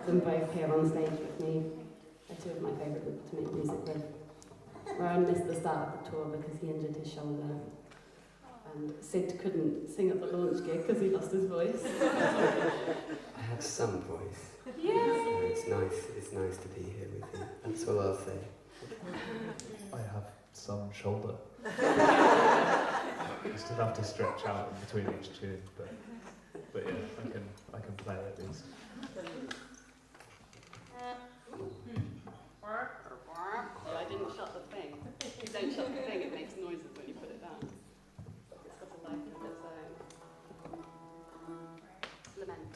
them both here on stage with me. They're two of my favourite people to make music with. Rowan missed the start of the tour because he injured his shoulder. And Sid couldn't sing at the launch gig because he lost his voice. I have some voice. Yeah. So it's nice to be here with you. That's all I'll say. I have some shoulder. Just enough to stretch out in between each tune, but yeah, I can play at least. I didn't shut the thing. You don't shut the thing, it makes noises when you put it down. It's got a life of its own. Lament.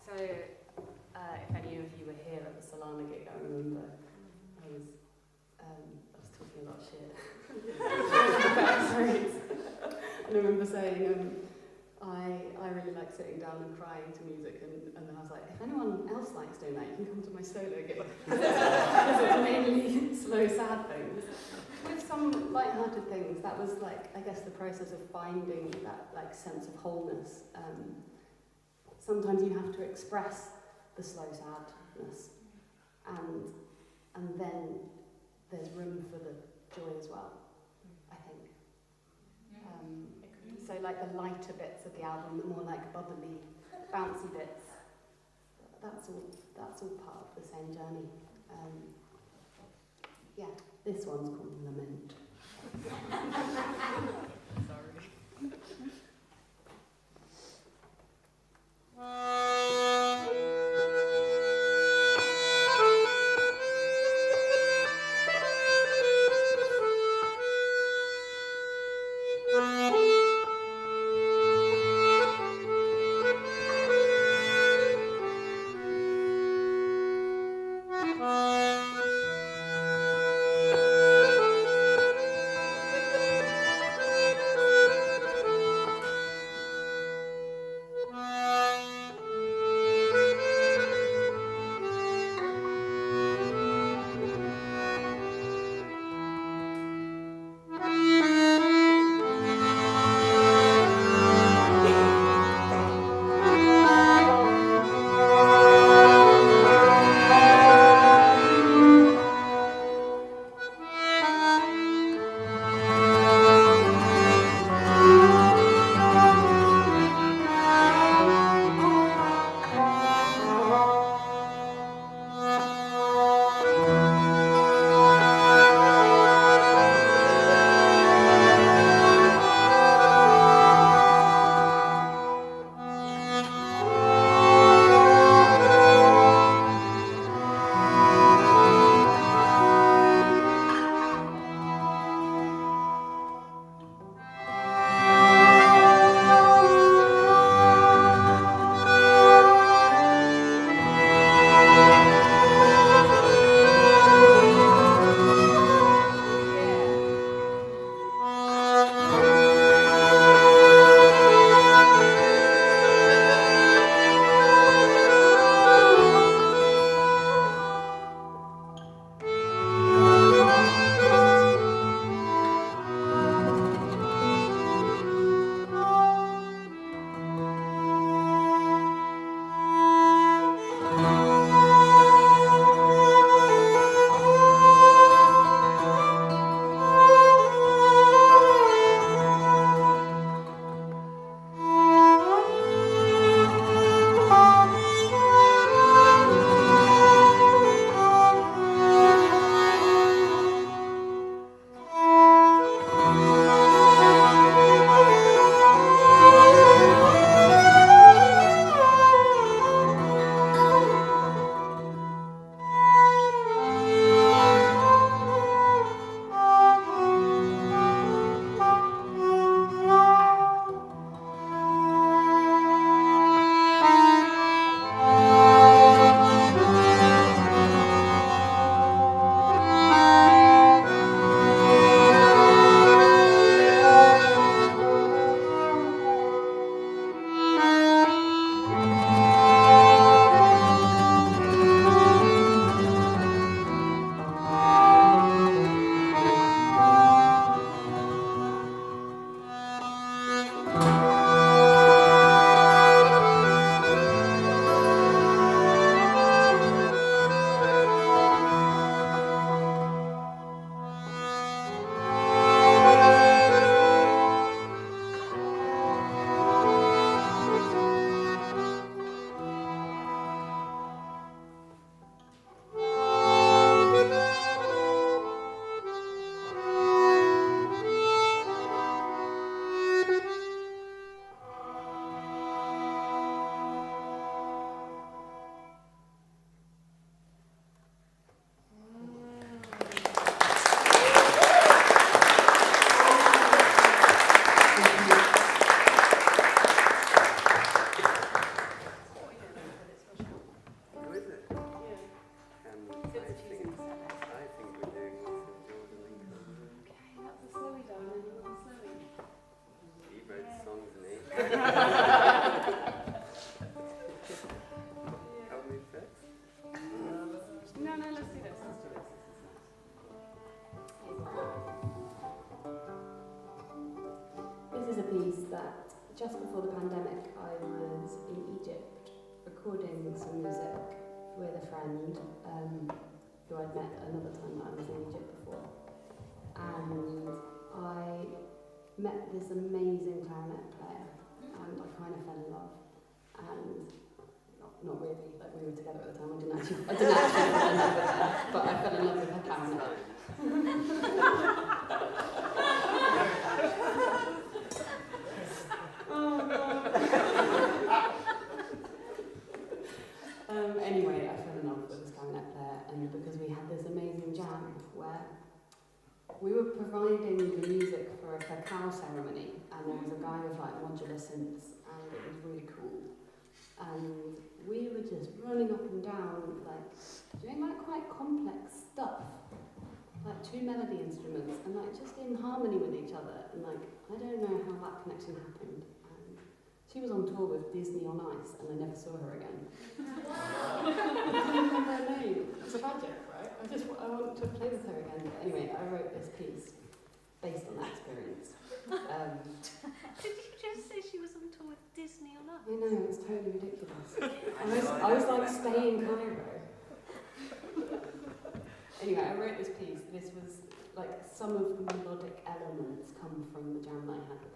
So, if any of you were here at the Solana gig, I remember I was talking a lot of shit. And I remember saying, I really like sitting down and crying to music, and then I was like, if anyone else likes doing that, you can come to my solo gig. Because it's mainly slow, sad things. With some light-hearted things, that was like, I guess, the process of finding that like sense of wholeness. Sometimes you have to express the slow sadness, and then there's room for the joy as well, I think. So like the lighter bits of the album, the more like bubbly, bouncy bits, that's all part of the same journey. Yeah, this one's called Lament. Sorry. How many fits? No, let's do this. This is a piece that just before the pandemic I was in Egypt recording some music with a friend who I'd met another time that I was in Egypt before. And I met this amazing clarinet player and I kind of fell in love. And not really, like we were together at the time, I didn't actually fall in love with her, but I fell in love with her clarinet. Anyway, I fell in love with this clarinet player, and because we had this amazing jam where we were providing the music for a cacao ceremony, and there was a guy with like modular synths, and it was really cool. And we were just running up and down, like doing like quite complex stuff, like two melody instruments, and like just in harmony with each other. And like I don't know how that connection happened. She was on tour with Disney on Ice, and I never saw her again. I can't remember her name. It's tragic, right? I want to play with her again. But anyway, I wrote this piece based on that experience. Did you just say she was on tour with Disney on Ice? I know, it's totally ridiculous. I was like, stay in Cairo. Anyway, I wrote this piece. This was like some of the melodic elements come from the jam I had with her.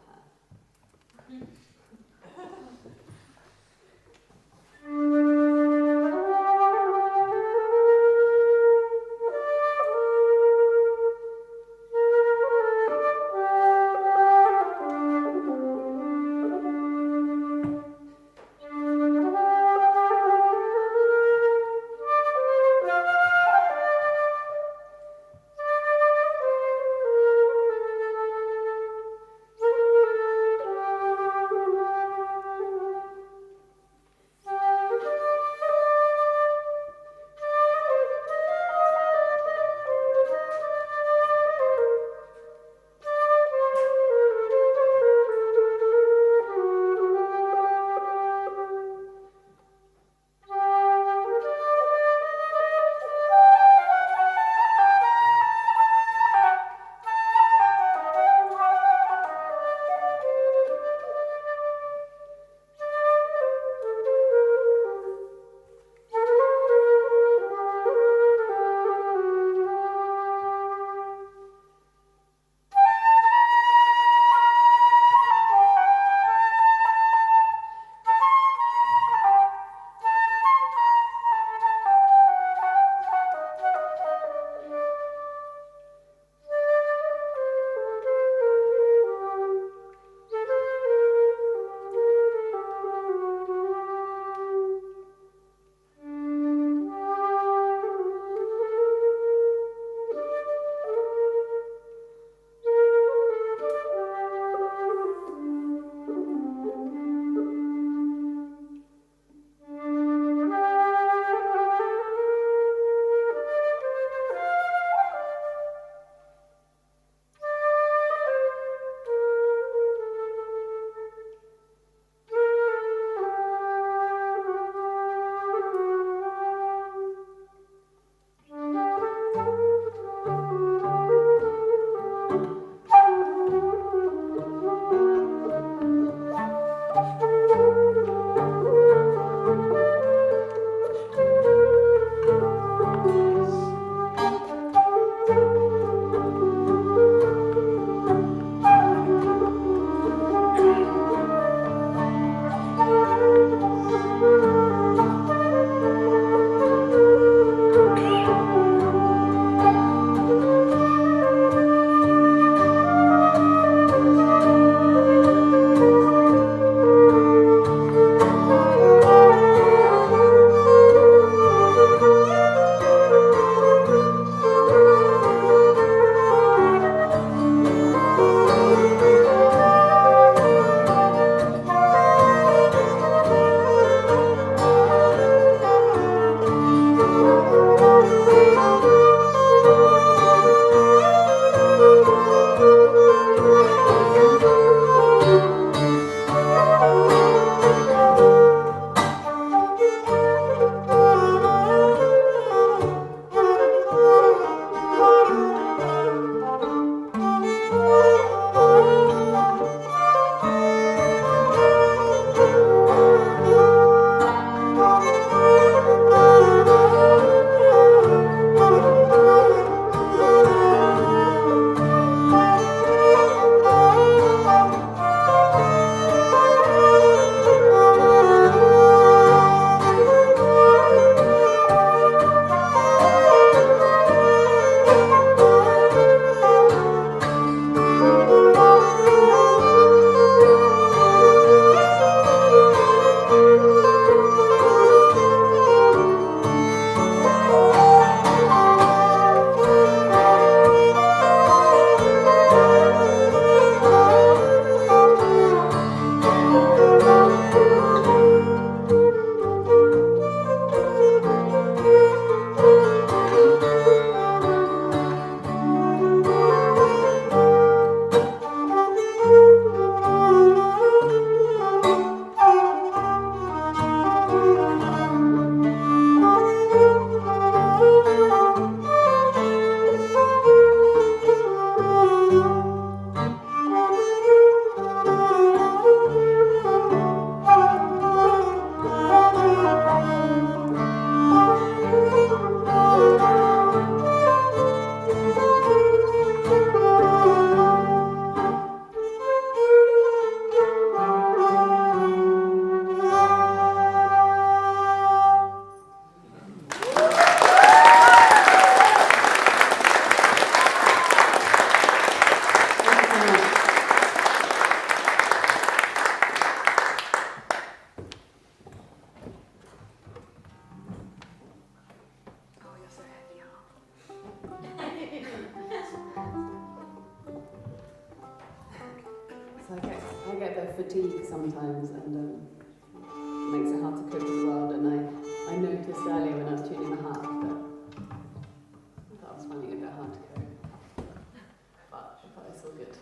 fatigue sometimes, and makes it hard to cope with the world. And I noticed earlier when I was tuning the harp that I was finding it a bit hard to cope. But it's all good.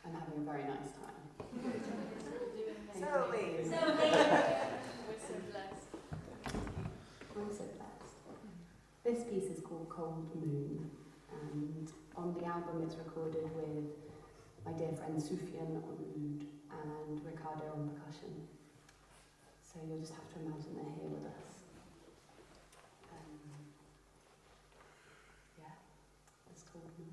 I'm having a very nice time. So are we. We're so blessed. I'm so blessed. This piece is called Cold Moon, and on the album it's recorded with my dear friend Sufyan on oud and Ricardo on percussion. So you'll just have to imagine they're here with us. Yeah, it's Cold Moon.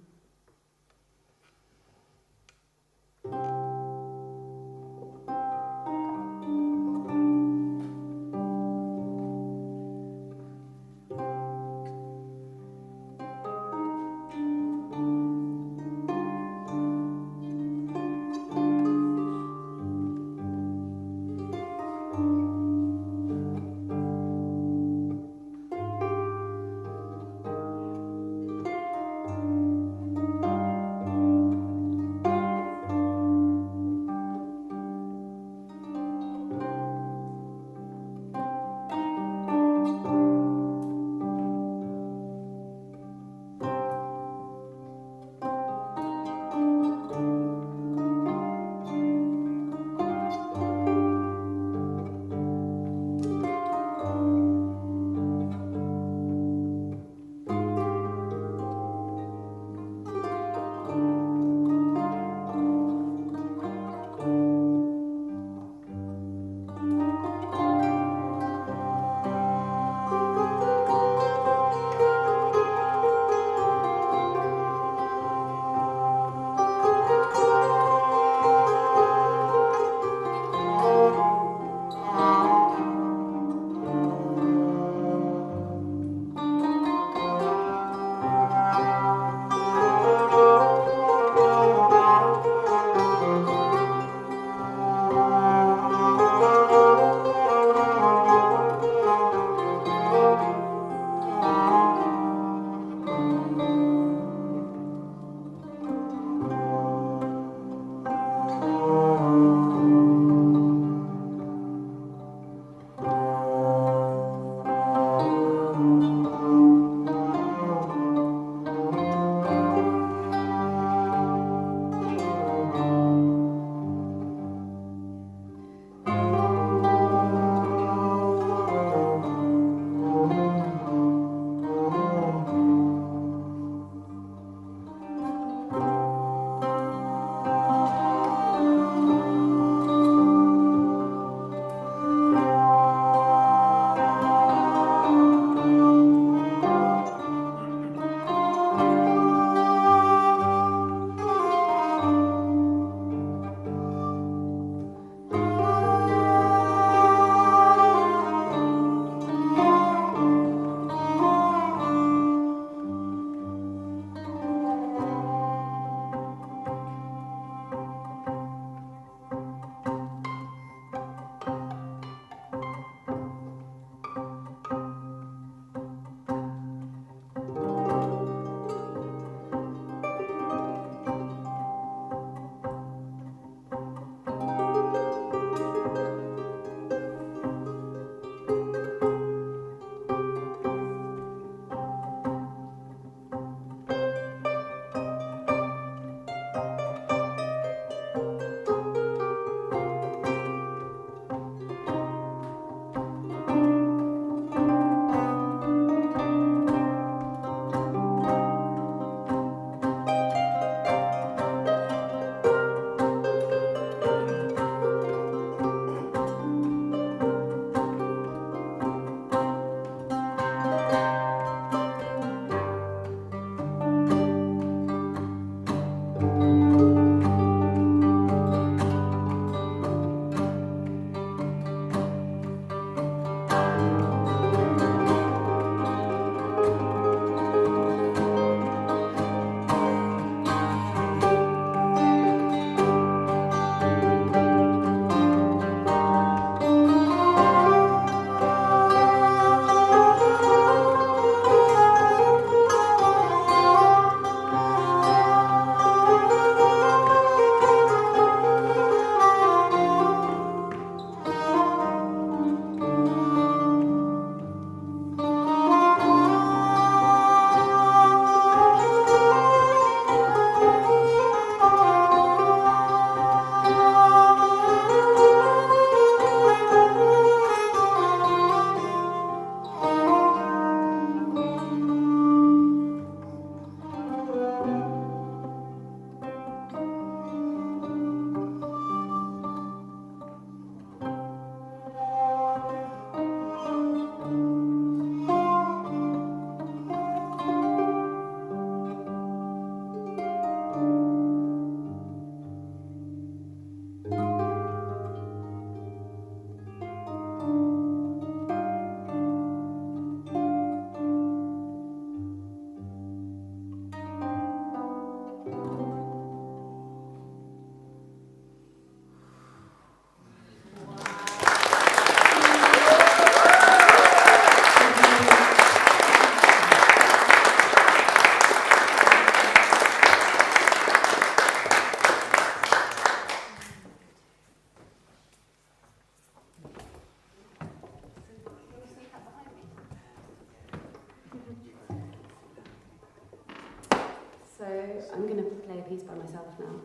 play a piece by myself now.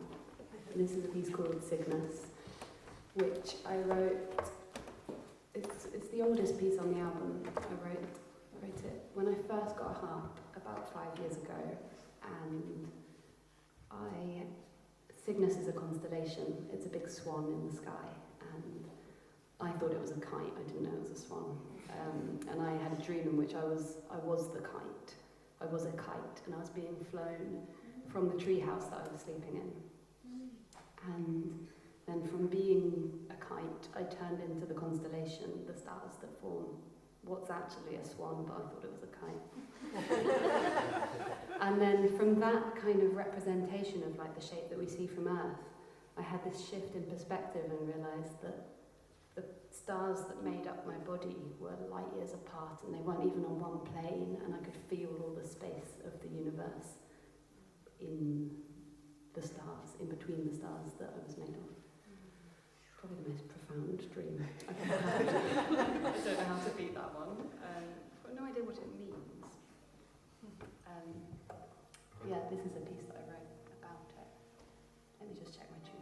And this is a piece called Cygnus, which I wrote. It's the oldest piece on the album. I wrote it when I first got a harp about 5 years ago, and Cygnus is a constellation. It's a big swan in the sky, and I thought it was a kite. I didn't know it was a swan. And I had a dream in which I was the kite. I was a kite, and I was being flown from the treehouse that I was sleeping in. And then from being a kite, I turned into the constellation, the stars that form what's actually a swan, but I thought it was a kite. And then from that kind of representation of like the shape that we see from Earth, I had this shift in perspective and realised that the stars that made up my body were light years apart, and they weren't even on one plane, and I could feel all the space of the universe in the stars, in between the stars that I was made of. Probably the most profound dream. I don't know how to beat that one. I've got no idea what it means. Yeah, this is a piece that I wrote about it. Let me just check my tune.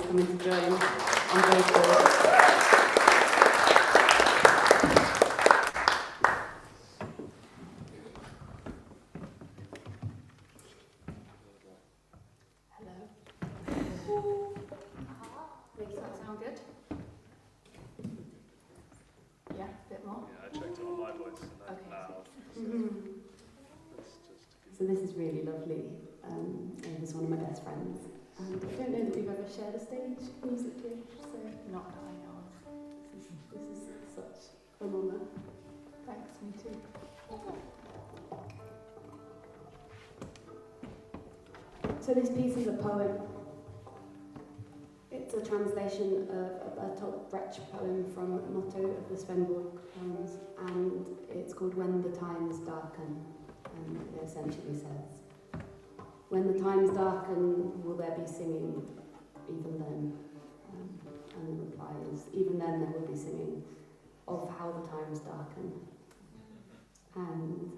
coming to join. I'm grateful. Hello. Makes that sound good? Yeah, a bit more. Yeah, I checked it on my voice and that's Okay. loud. So this is really lovely. Ava's one of my best friends, and I don't know that we've ever shared a stage musically, so not that I know of. This is such an honour. Thanks, me too. So this piece is a poem. It's a translation of a Bertolt Brecht poem from Motto of the Svenborg poems, and it's called When the Times Darken. And it essentially says, when the times darken, will there be singing? Even then. And the reply is, even then there will be singing of how the times darken. And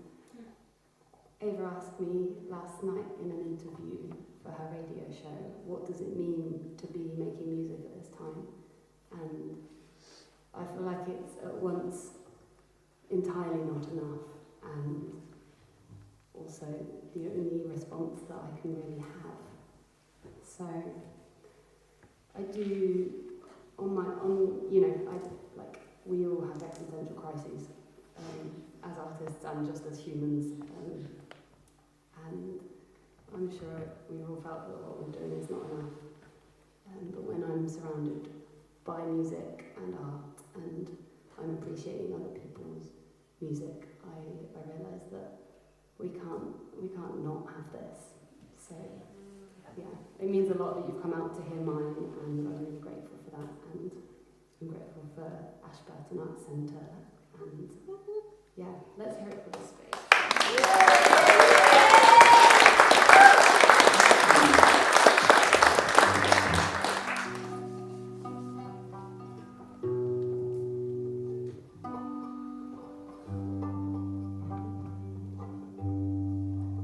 Ava asked me last night in an interview for her radio show, what does it mean to be making music at this time? And I feel like it's at once entirely not enough and also the only response that I can really have. So I do, we all have existential crises as artists and just as humans, and I'm sure we've all felt that what we're doing is not enough. But when I'm surrounded by music and art and I'm appreciating other people's music, I realise that we can't not have this. So yeah, it means a lot that you've come out to hear mine, and I'm really grateful for that. And I'm grateful for Ashburton Arts Centre. And yeah, let's hear it for the space.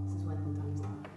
This is when the times darken.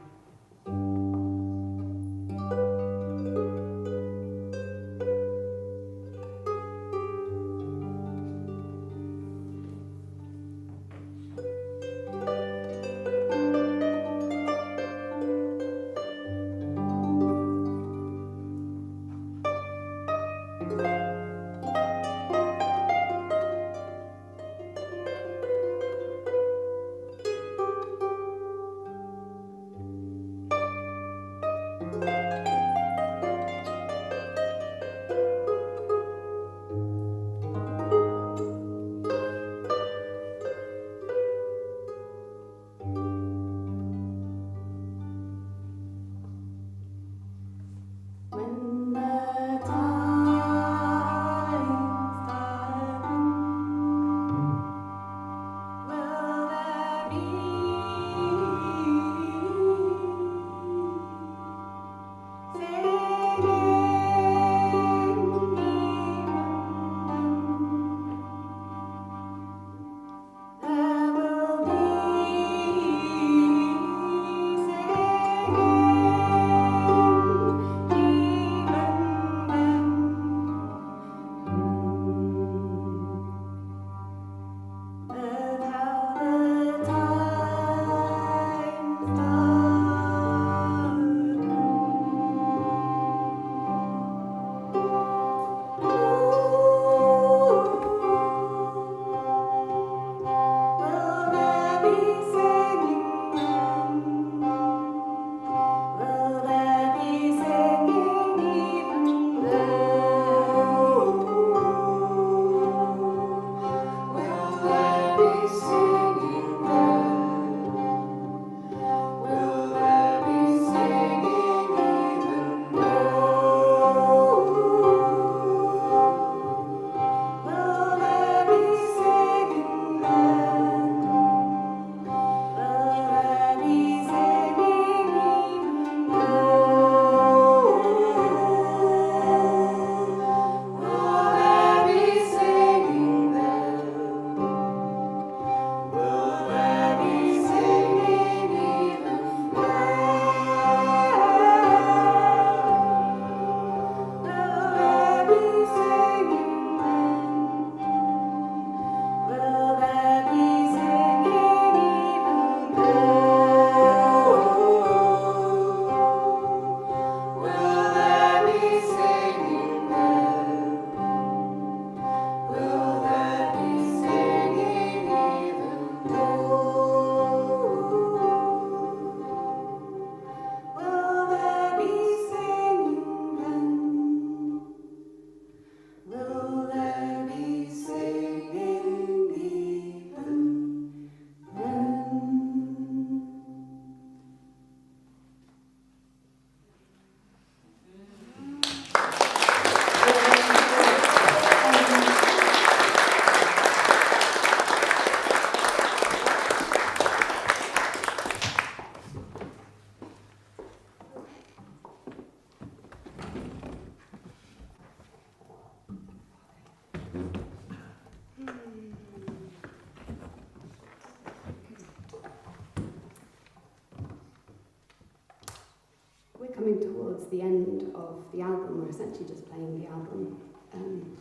of the album, we're essentially just playing the album,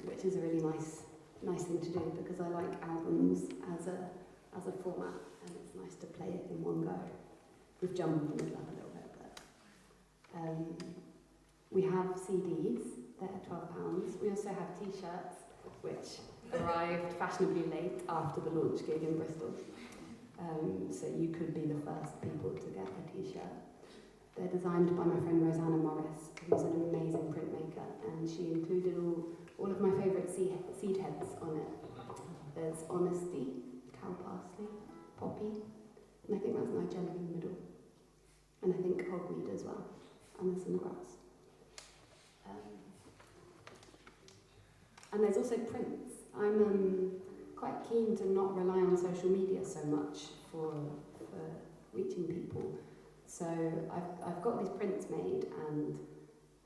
which is a really nice thing to do because I like albums as a format, and it's nice to play it in one go. We've jumbled it up a little bit, but we have CDs. They're £12. We also have T-shirts, which arrived fashionably late after the launch gig in Bristol. So you could be the first people to get a T-shirt. They're designed by my friend Rosanna Morris, who's an amazing printmaker, and she included all of my favourite seed heads on it. There's Honesty, Cow Parsley, Poppy, and I think that's Nigella in the middle. And I think hogweed as well, and there's some grass. And there's also prints. I'm quite keen to not rely on social media so much for reaching people. So I've got these prints made, and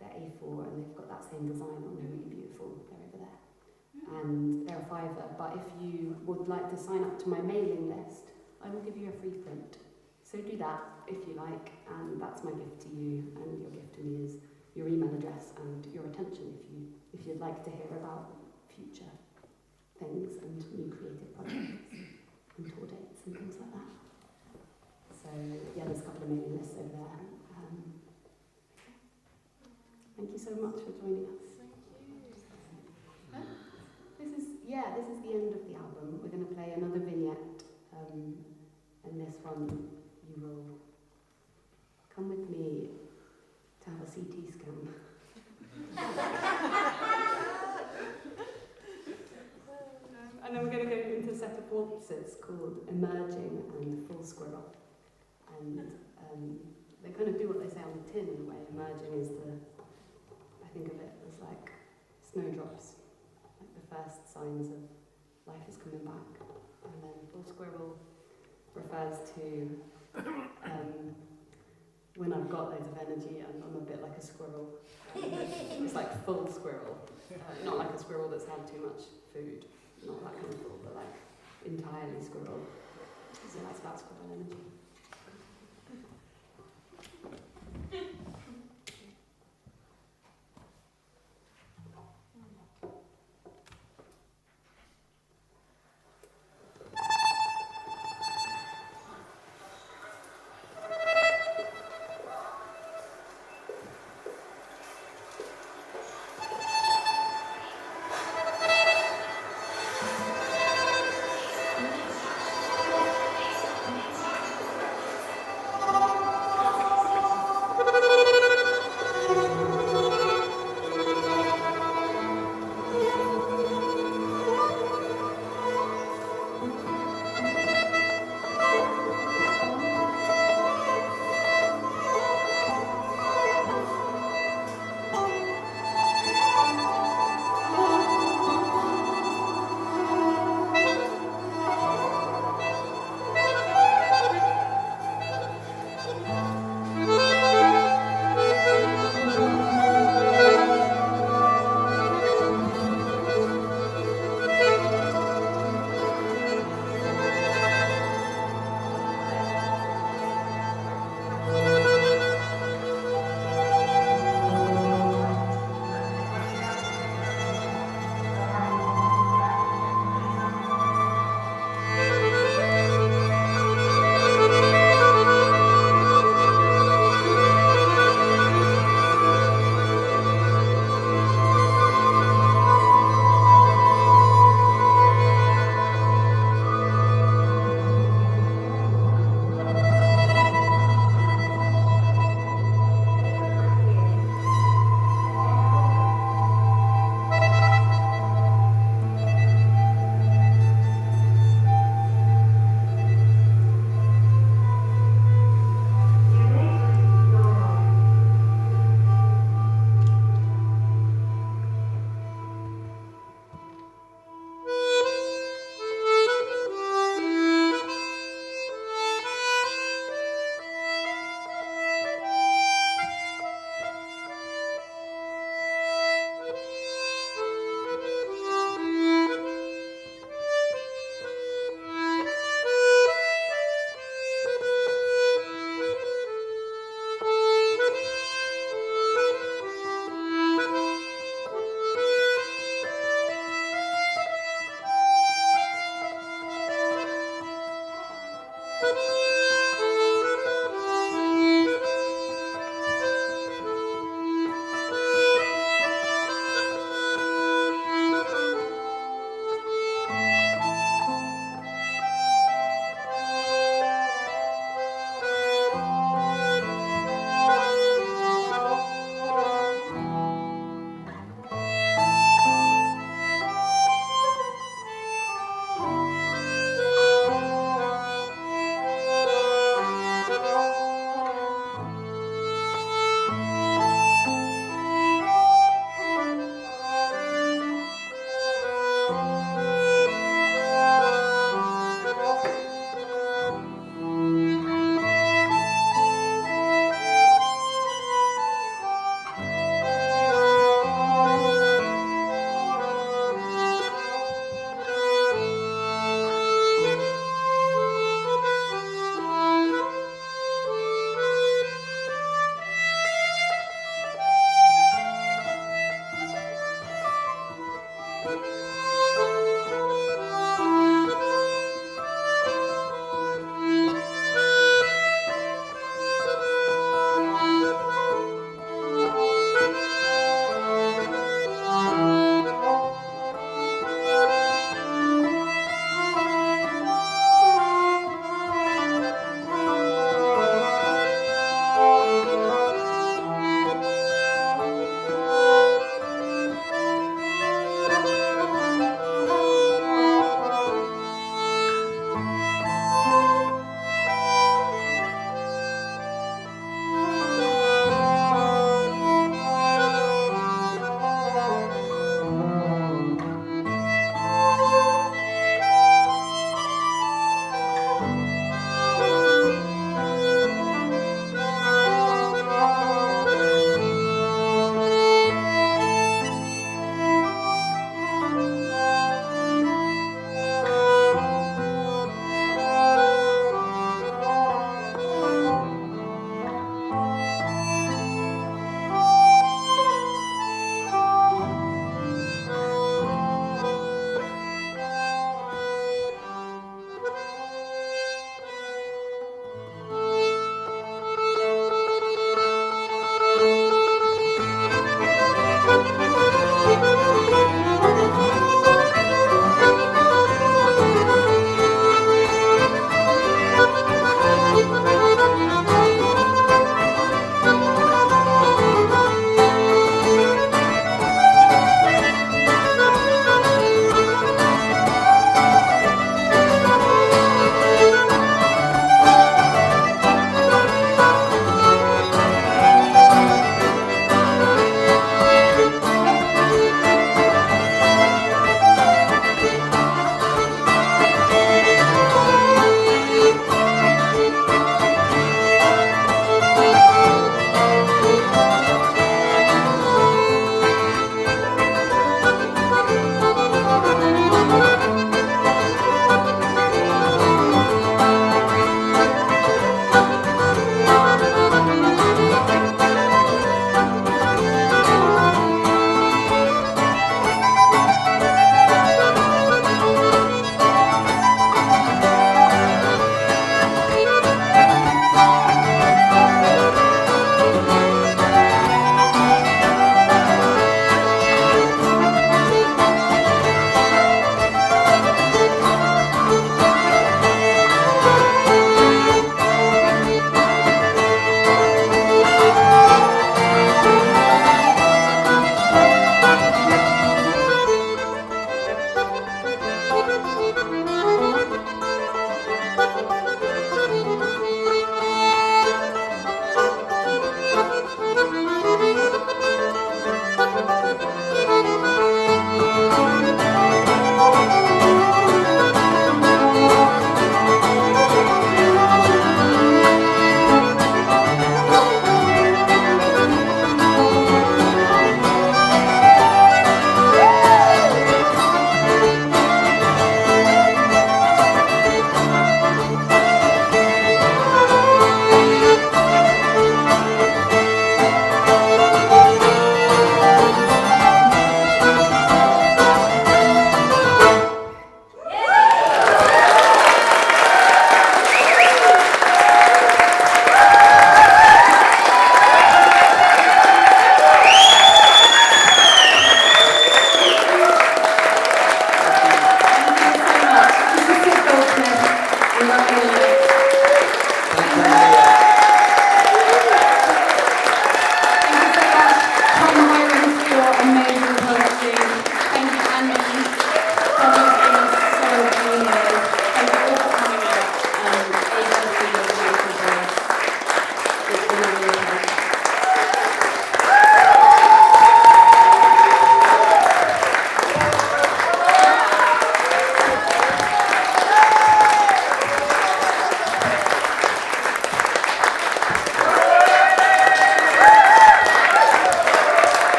they're A4, and they've got that same design on. They're really beautiful. They're over there. And they're a £5. But if you would like to sign up to my mailing list, I will give you a free print. So do that if you like, and that's my gift to you, and your gift to me is your email address and your attention if you'd like to hear about future things and new creative projects and tour dates and things like that. So yeah, there's a couple of mailing lists over there. Thank you so much for joining us. This is the end of the album. We're going to play another vignette, and this one you will come with me to have a CT scan. And then we're going to go into a set of waltzes called Emerging and Full Squirrel. And they kind of do what they say on the tin in a way. Emerging is I think of it as like snowdrops, like the first signs of life is coming back. And then Full Squirrel refers to when I've got loads of energy and I'm a bit like a squirrel. It's like full squirrel, not like a squirrel that's had too much food. Not that kind of full, but like entirely squirrel. So that's about squirrel energy.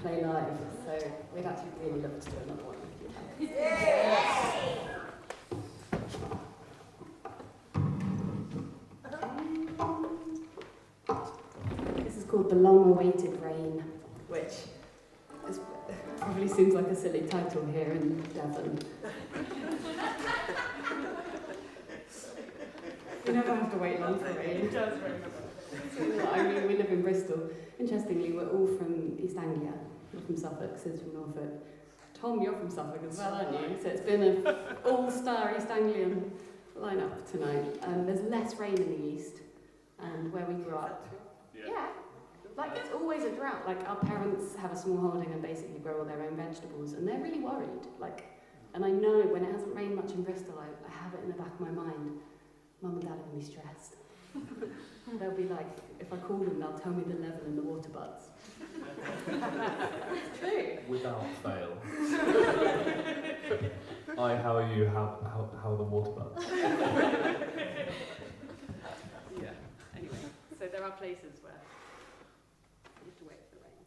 play live. So we'd actually really love to do another one with you. This is called The Long-Awaited Rain, which probably seems like a silly title here in Devon. You never have to wait long for rain. It does rain. I mean, we live in Bristol. Interestingly, we're all from East Anglia. You're from Suffolk, Sid's from Norfolk. Tom, you're from Suffolk as well, aren't you? So it's been an all-star East Anglian lineup tonight. There's less rain in the east, and where we grew up. Yeah. Like, it's always a drought. Like, our parents have a small holding and basically grow all their own vegetables, and they're really worried. Like, and I know when it hasn't rained much in Bristol, I have it in the back of my mind. Mum and Dad are going to be stressed. They'll be like, if I call them, they'll tell me the level in the water butts. It's true. Without fail. How are you? How are the water butts? Yeah. Anyway, so there are places where you have to wait for the rain.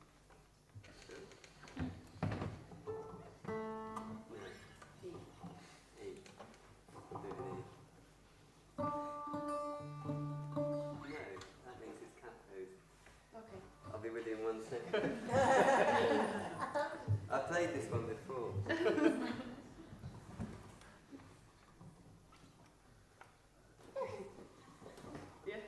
That means it's cat food. Okay. I'll be with you in 1 second. I played this one before. Yeah.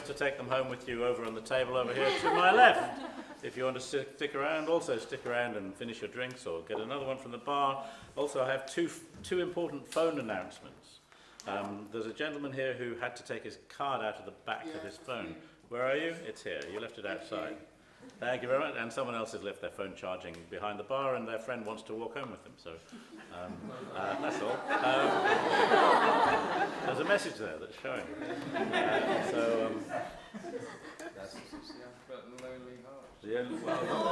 to take them home with you over on the table over here to my left. If you want to stick around, also stick around and finish your drinks or get another one from the bar. Also, I have two important phone announcements. There's a gentleman here who had to take his card out of the back of his phone. Where are you? It's here. You left it outside. Thank you very much. And someone else has left their phone charging behind the bar, and their friend wants to walk home with them. So that's all. There's a message there that's showing. That's but lonely heart. Well, not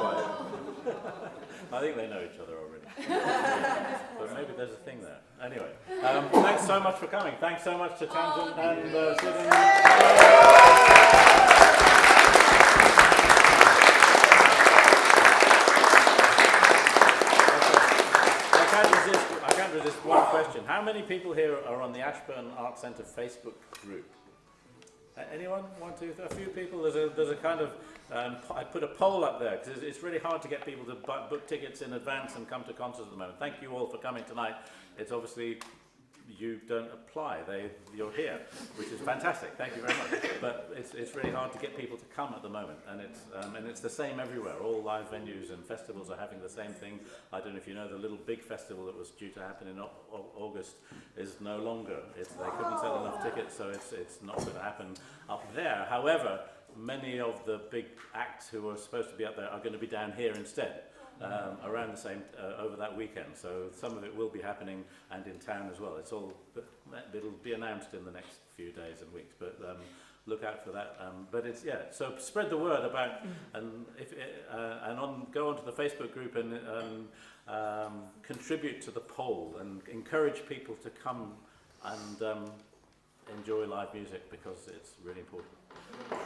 quite. I think they know each other already. But maybe there's a thing there. Anyway, thanks so much for coming. Thanks so much to Tamzin and sitting. I can't resist one question. How many people here are on the Ashburn Art Centre Facebook group? Anyone? One, two, a few people. There's a kind of. I put a poll up there because it's really hard to get people to book tickets in advance and come to concerts at the moment. Thank you all for coming tonight. It's obviously you don't apply; you're here, which is fantastic. Thank you very much. But it's really hard to get people to come at the moment, and it's the same everywhere. All live venues and festivals are having the same thing. I don't know if you know the Little Big Festival that was due to happen in August is no longer. They couldn't sell enough tickets, so it's not going to happen up there. However, many of the big acts who are supposed to be up there are going to be down here instead. Around the same over that weekend, so some of it will be happening and in town as well. It'll be announced in the next few days and weeks, but look out for that. But so spread the word about and go onto the Facebook group and contribute to the poll and encourage people to come and enjoy live music because it's really important.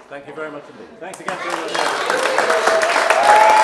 Thank you very much indeed. Thanks again for everyone.